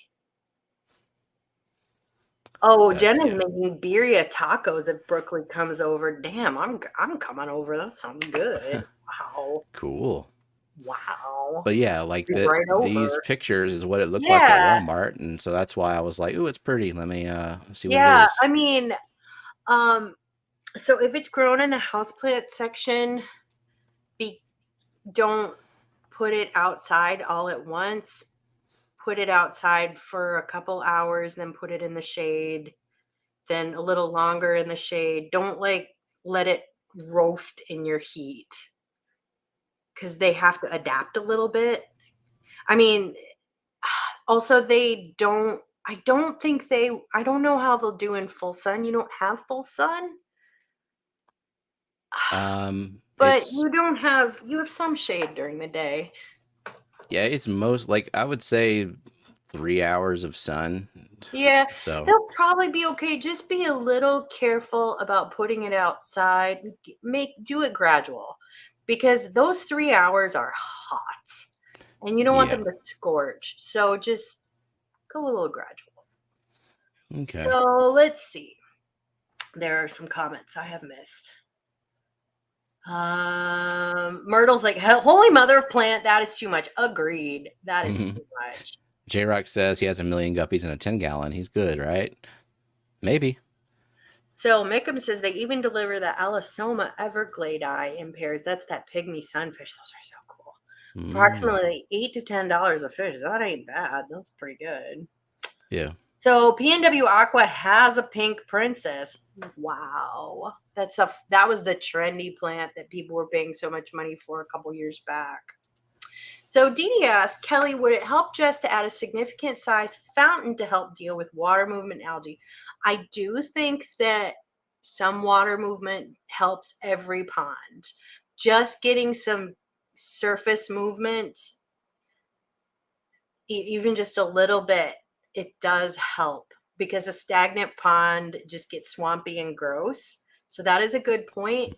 Oh, that's Jen is yeah. making birria tacos if Brooklyn comes over. Damn, I'm coming over. That sounds good. Wow. Cool. Wow. But yeah, like Be right these over. pictures is what it looked like at Yeah. Walmart, and so that's why I was like, "Ooh, it's pretty. Let me see what it Yeah. is." I mean, um, so if it's grown in the houseplant section, be don't put it outside all at once. Put it outside for a couple hours, then put it in the shade, then a little longer in the shade. Don't like let it roast in your heat because they have to adapt a little bit. I mean, also I don't know how they'll do in full sun. You don't have full sun, but It's you have some shade during the day. yeah, it's most like I would say 3 hours of sun. Yeah, So it'll probably be okay. Just be a little careful about putting it outside. Do it gradual because those 3 hours are hot and you don't want yeah, them to scorch. So just go a little gradual. okay. So let's see. There are some comments I have missed. Myrtle's like, holy mother of plant, that is too much. Agreed. That is too much. J Rock says he has a million guppies in a 10-gallon. He's good, right? Maybe. So Mickham says they even deliver the Allisoma everglade in pairs. That's that pygmy sunfish. Those are so cool. Mm, Approximately $8 to $10 a fish. That ain't bad. That's pretty good. yeah. So PNW Aqua has a pink princess. Wow. That was the trendy plant that people were paying so much money for a couple years back. So Dee Dee asked, Kelly, would it help Jess to add a significant size fountain to help deal with water movement algae? I do think that some water movement helps every pond. Just getting some surface movement, even just a little bit, it does help because a stagnant pond just gets swampy and gross. So that is a good point.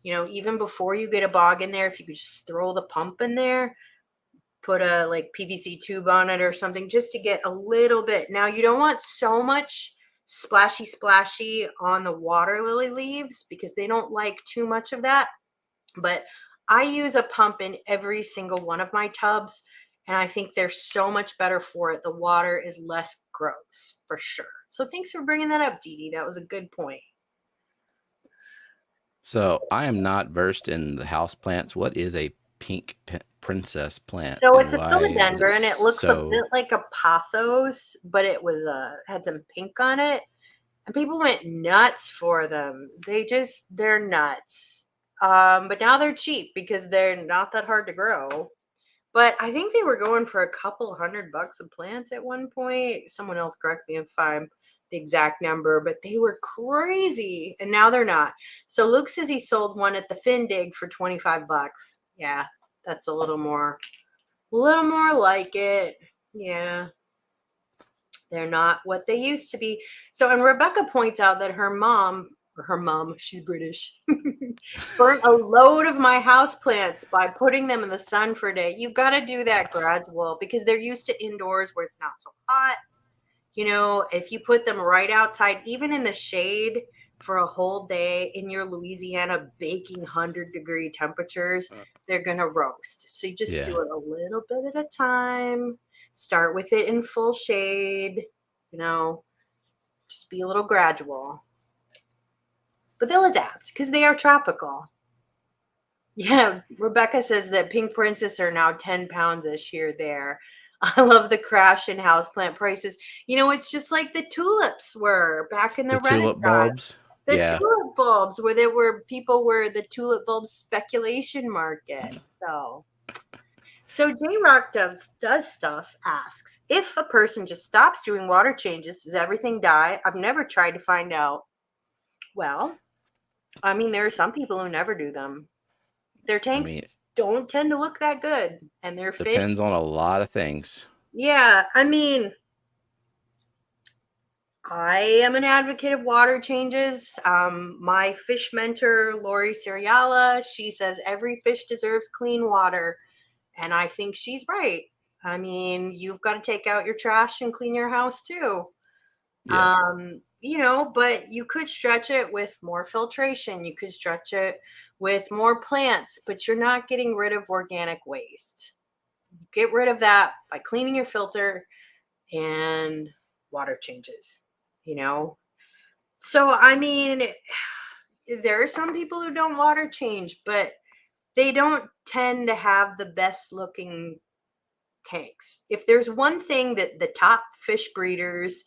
Even before you get a bog in there, if you could just throw the pump in there, put a like PVC tube on it or something just to get a little bit. Now you don't want so much splashy on the water lily leaves because they don't like too much of that. But I use a pump in every single one of my tubs and I think they're so much better for it. The water is less gross for sure. So thanks for bringing that up, Dee Dee. That was a good point. So I am not versed in the house plants. What is a pink princess plant, So and it's a why is it philodendron. It looks a so? bit like a pothos, but it was had some pink on it. And people went nuts for them. They're nuts. But now they're cheap because they're not that hard to grow. But I think they were going for a couple $100 a plant at one point. Someone else correct me if I'm the exact number, but they were crazy. And now they're not. So Luke says he sold one at the Findig for $25. Yeah, that's a little more like it. Yeah. They're not what they used to be. So, and Rebecca points out that her mom, she's British, burnt a load of my houseplants by putting them in the sun for a day. You've got to do that gradual because they're used to indoors where it's not so hot. You know, if you put them right outside, even in the shade for a whole day in your Louisiana baking 100-degree temperatures, they're going to roast. So you just do it a little bit at a time. Start with it in full shade, you know, just be a little gradual. But they'll adapt because they are tropical. Yeah, Rebecca says that pink princess are now 10 pounds-ish here there. I love the crash in houseplant prices. You know, it's just like the tulips were back in the tulip bulbs. The tulip bulbs where people were the tulip bulb speculation market. So J Rock does stuff asks, if a person just stops doing water changes, does everything die? I've never tried to find out. Well, I mean, there are some people who never do them. Their tanks don't tend to look that good, and their fish depends on a lot of things. Yeah, I mean, I am an advocate of water changes. My fish mentor, Lori Seriala, she says every fish deserves clean water. And I think she's right. I mean, you've got to take out your trash and clean your house too. Yeah. You know, but you could stretch it with more filtration. You could stretch it with more plants, but you're not getting rid of organic waste. Get rid of that by cleaning your filter and water changes, you know? So, I mean, there are some people who don't water change, but they don't tend to have the best looking tanks. If there's one thing that the top fish breeders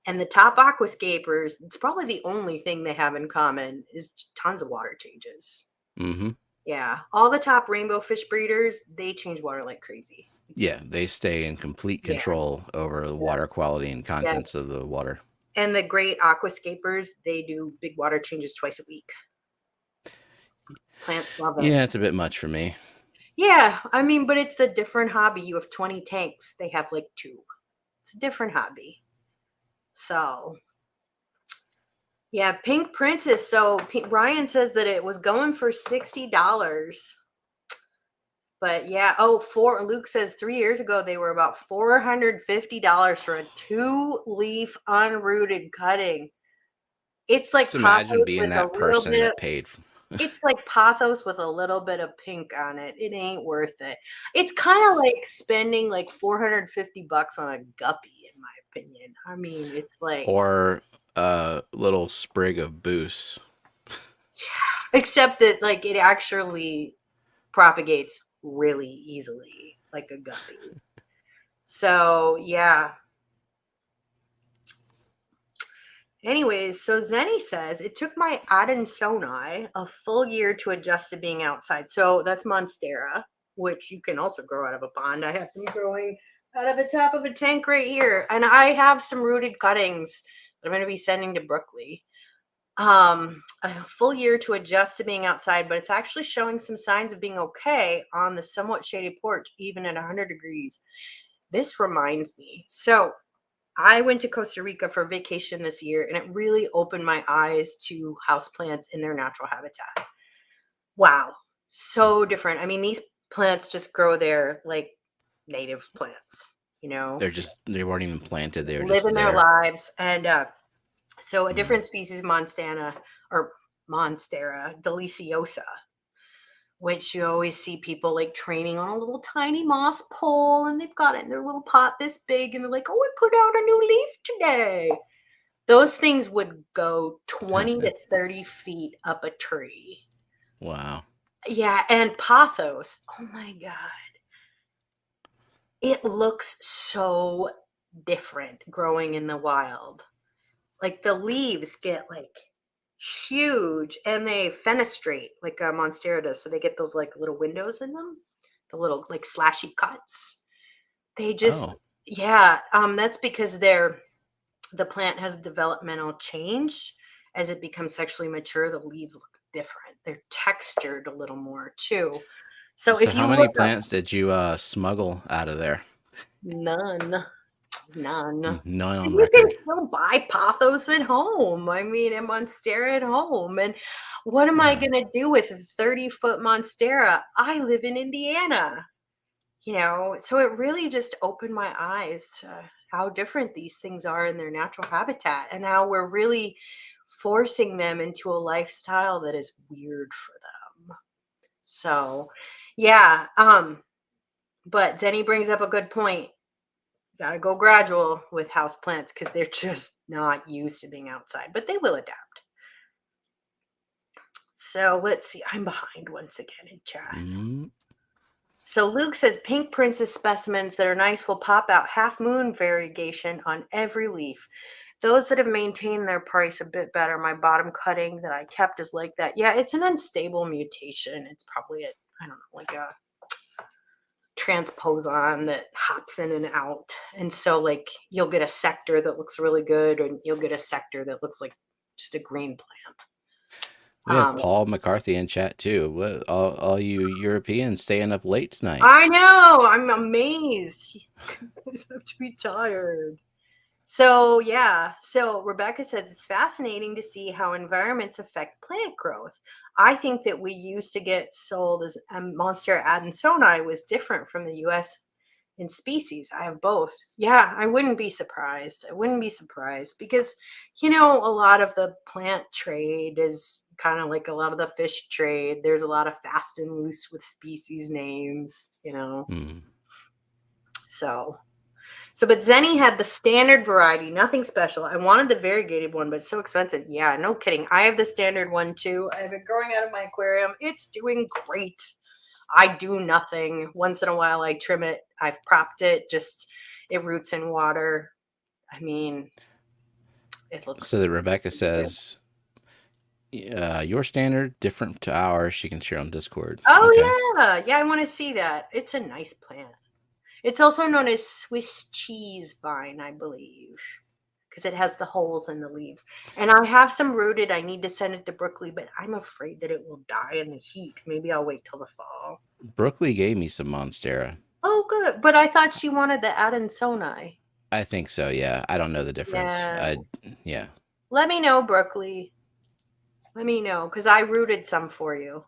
and the top aquascapers, it's probably the only thing they have in common is tons of water changes. Mm-hmm. Yeah. All the top rainbow fish breeders, they change water like crazy. Yeah, they stay in complete control over the water quality and contents of the water. And the great aquascapers, they do big water changes twice a week. Plants love it. Yeah, it's a bit much for me. Yeah, I mean, but it's a different hobby. You have 20 tanks. They have like 2. It's a different hobby. So, yeah, Pink Princess. So Ryan says that it was going for $60. But yeah, Luke says 3 years ago they were about $450 for a 2-leaf unrooted cutting. It's like just imagine being that person that paid. It's like pothos with a little bit of pink on it. It ain't worth it. It's kind of like spending like $450 on a guppy, in my opinion. I mean, it's like, or a little sprig of booze. Except that like it actually propagates really easily, like a guppy. So yeah. Anyways, so Zenny says, it took my Adansonii a full year to adjust to being outside. So that's Monstera, which you can also grow out of a pond. I have them growing out of the top of a tank right here. And I have some rooted cuttings that I'm going to be sending to Brooklyn. A full year to adjust to being outside, but it's actually showing some signs of being okay on the somewhat shaded porch, even at 100 degrees. This reminds me. So I went to Costa Rica for vacation this year, and it really opened my eyes to houseplants in their natural habitat. Wow, so different. I mean, these plants just grow there like native plants, you know? They weren't even planted. They were living their lives. And so a different species, Monstera deliciosa, which you always see people like training on a little tiny moss pole, and they've got it in their little pot this big, and they're like, oh, I put out a new leaf today. Those things would go 20 to 30 feet up a tree. Wow. Yeah, and pothos. Oh my God. It looks so different growing in the wild. like the leaves get like huge and they fenestrate like a monstera does. So they get those like little windows in them, the little like slashy cuts. They just, Oh, yeah, that's because the plant has developmental change. As it becomes sexually mature, the leaves look different. They're textured a little more too. So so if how you many look up, plants did you smuggle out of there? none. None. None 'Cause on you can record. still buy pothos at home. I mean, and monstera at home. And what am I Yeah. gonna do with a 30-foot monstera? I live in Indiana, so it really just opened my eyes to how different these things are in their natural habitat and how we're really forcing them into a lifestyle that is weird for them. So, yeah, but Zenny brings up a good point. Got to go gradual with house plants because they're just not used to being outside, but they will adapt. So let's see. I'm behind once again in chat. Mm. So Luke says pink princess specimens that are nice will pop out half moon variegation on every leaf. Those that have maintained their price a bit better. My bottom cutting that I kept is like that. Yeah, it's an unstable mutation. It's probably I don't know, like a transposon that hops in and out. And so like you'll get a sector that looks really good and you'll get a sector that looks like just a green plant. We have Paul McCarthy in chat too. What all you Europeans staying up late tonight? I know, I'm amazed. You guys have to be tired. So yeah, so Rebecca says it's fascinating to see how environments affect plant growth. I think that we used to get sold as Monstera adansonii was different from the US in species. I have both. Yeah, I wouldn't be surprised. I wouldn't be surprised because, a lot of the plant trade is kind of like a lot of the fish trade. There's a lot of fast and loose with species names. Mm. But Zenny had the standard variety, nothing special. I wanted the variegated one, but it's so expensive. Yeah, no kidding. I have the standard one too. I have it growing out of my aquarium. It's doing great. I do nothing. Once in a while, I trim it. I've propped it. Just it roots in water. I mean, it looks. So that Rebecca says, your standard different to ours. She can share on Discord. Okay. Oh yeah. I want to see that. It's a nice plant. It's also known as Swiss cheese vine, I believe, because it has the holes in the leaves. And I have some rooted. I need to send it to Brooklyn, but I'm afraid that it will die in the heat. Maybe I'll wait till the fall. Brooklyn gave me some Monstera. Oh, good. But I thought she wanted the adansonii. I think so. Yeah. I don't know the difference. Yeah. Yeah. Let me know, Brooklyn. Let me know, because I rooted some for you.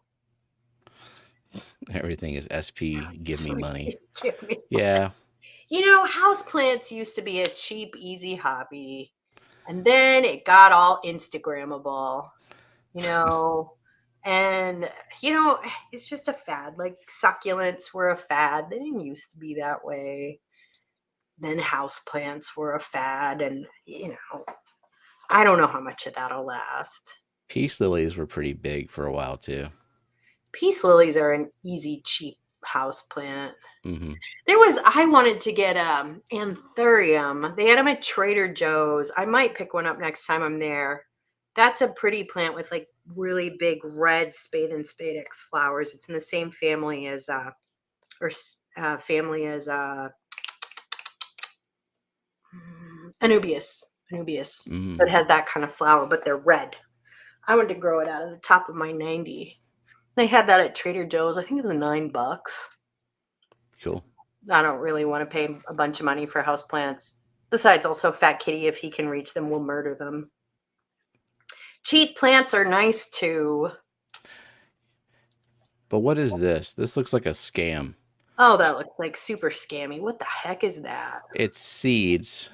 Everything is SP. Give me money. Give me Yeah. Houseplants used to be a cheap, easy hobby. And then it got all Instagrammable, and, it's just a fad. Like succulents were a fad. They didn't used to be that way. Then houseplants were a fad. And, I don't know how much of that'll last. Peace lilies were pretty big for a while too. Peace lilies are an easy, cheap houseplant. Mm-hmm. I wanted to get anthurium. They had them at Trader Joe's. I might pick one up next time I'm there. That's a pretty plant with like really big red spade and spadex flowers. It's in the same family as Anubias. Mm. So it has that kind of flower, but they're red. I wanted to grow it out of the top of my 90. They had that at Trader Joe's. I think it was $9. Cool. I don't really want to pay a bunch of money for houseplants. Besides, also Fat Kitty, if he can reach them, will murder them. Cheap plants are nice too. But what is this? This looks like a scam. Oh, that looks like super scammy. What the heck is that? It's seeds.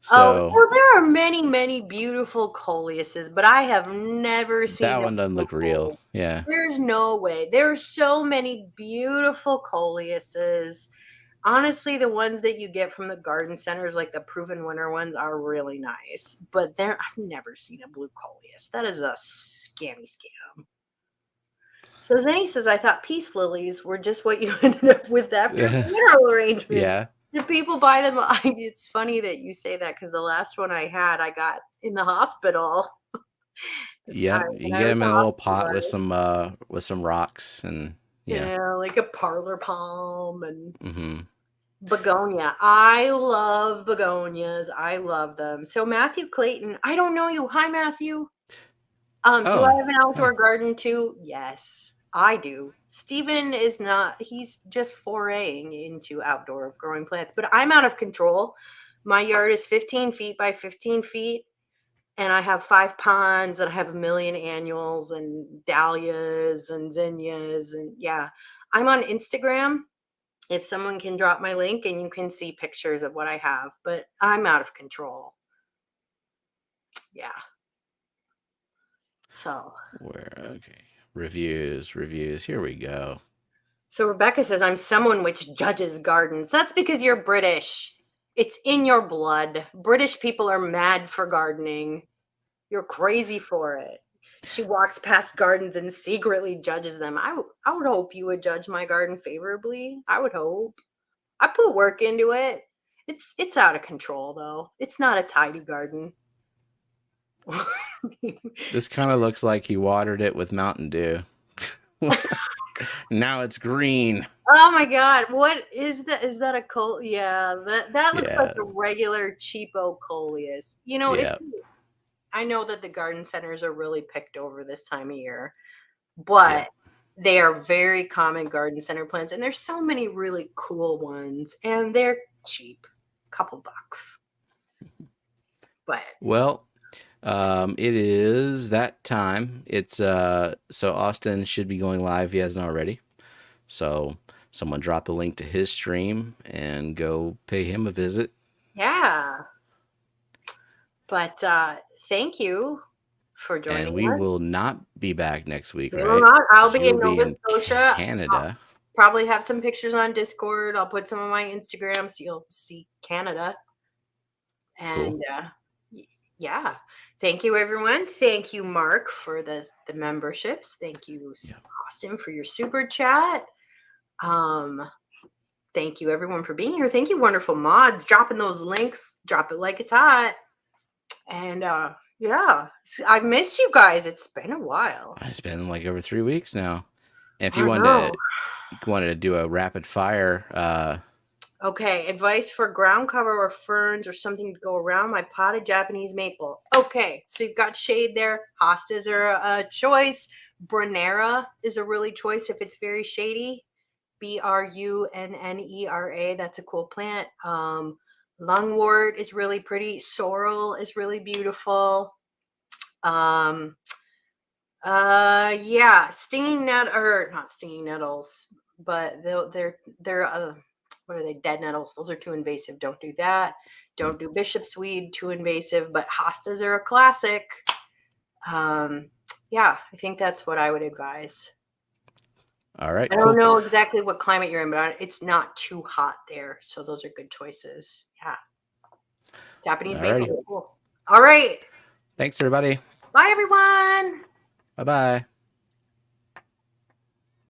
So well, there are many, many beautiful coleuses, but I have never seen that one doesn't look real. Yeah. There's no way. There are so many beautiful coleuses. Honestly, the ones that you get from the garden centers, like the proven winner ones, are really nice. But I've never seen a blue coleus. That is a scammy scam. So Zenny says, I thought peace lilies were just what you ended up with after funeral arrangements. Yeah. Do people buy them? It's funny that you say that because the last one I had, I got in the hospital. Yep, you can When I get was them in a little pot hospitalized. with some rocks and yeah. Yeah, like a parlor palm and Mm-hmm. begonia. I love begonias. I love them. So Matthew Clayton, I don't know you. Hi, Matthew. Do I Oh, have an hi. outdoor garden too? Yes, I do. Steven is not, he's just foraying into outdoor growing plants, but I'm out of control. My yard is 15 feet by 15 feet, and I have 5 ponds, and I have a million annuals and dahlias and zinnias. And yeah, I'm on Instagram. If someone can drop my link and you can see pictures of what I have, but I'm out of control. Yeah. So Where? Okay. Reviews. Here we go. So Rebecca says, I'm someone which judges gardens. That's because you're British. It's in your blood. British people are mad for gardening. You're crazy for it. She walks past gardens and secretly judges them. I would hope you would judge my garden favorably. I would hope. I put work into it. It's out of control though. It's not a tidy garden. This kind of looks like he watered it with Mountain Dew. Now it's green. Oh my god, what is that? Is that a col? Yeah, that looks like Yeah. a regular cheapo coleus. You know, if Yeah. I know that the garden centers are really picked over this time of year, Yeah. but they are very common garden center plants, and there's so many really cool ones, and they're cheap, couple bucks. But Well, it is that time. It's so Austin should be going live. He hasn't already. So someone drop a link to his stream and go pay him a visit. yeah, but thank you for joining And we us. will not be back next week, We will right? not. I'll Because be in you'll be Nova in Scotia. Canada. Probably have some pictures on Discord. I'll put some on my Instagram so you'll see Canada. Cool. And yeah, thank you, everyone. Thank you, Mark, for the memberships. Thank you, Yeah. Austin, for your super chat. Thank you, everyone, for being here. Thank you, wonderful mods, dropping those links. Drop it like it's hot. And yeah, I've missed you guys. It's been a while. It's been like over 3 weeks now. And if I you know. wanted to do a rapid fire, Okay, advice for ground cover or ferns or something to go around my potted Japanese maple. Okay, so you've got shade there. Hostas are a choice. Brunera is a really choice if it's very shady. Brunnera. That's a cool plant. Lungwort is really pretty. Sorrel is really beautiful. Yeah, stinging net or not stinging nettles, but they're what are they? Dead nettles. Those are too invasive. Don't do that. Don't do bishop's weed. Too invasive. But hostas are a classic. Yeah, I think that's what I would advise. all right, I don't cool. know exactly what climate you're in, but it's not too hot there, so those are good choices. Yeah, Japanese maple. Cool. All right. Thanks, everybody. Bye, everyone. Bye bye.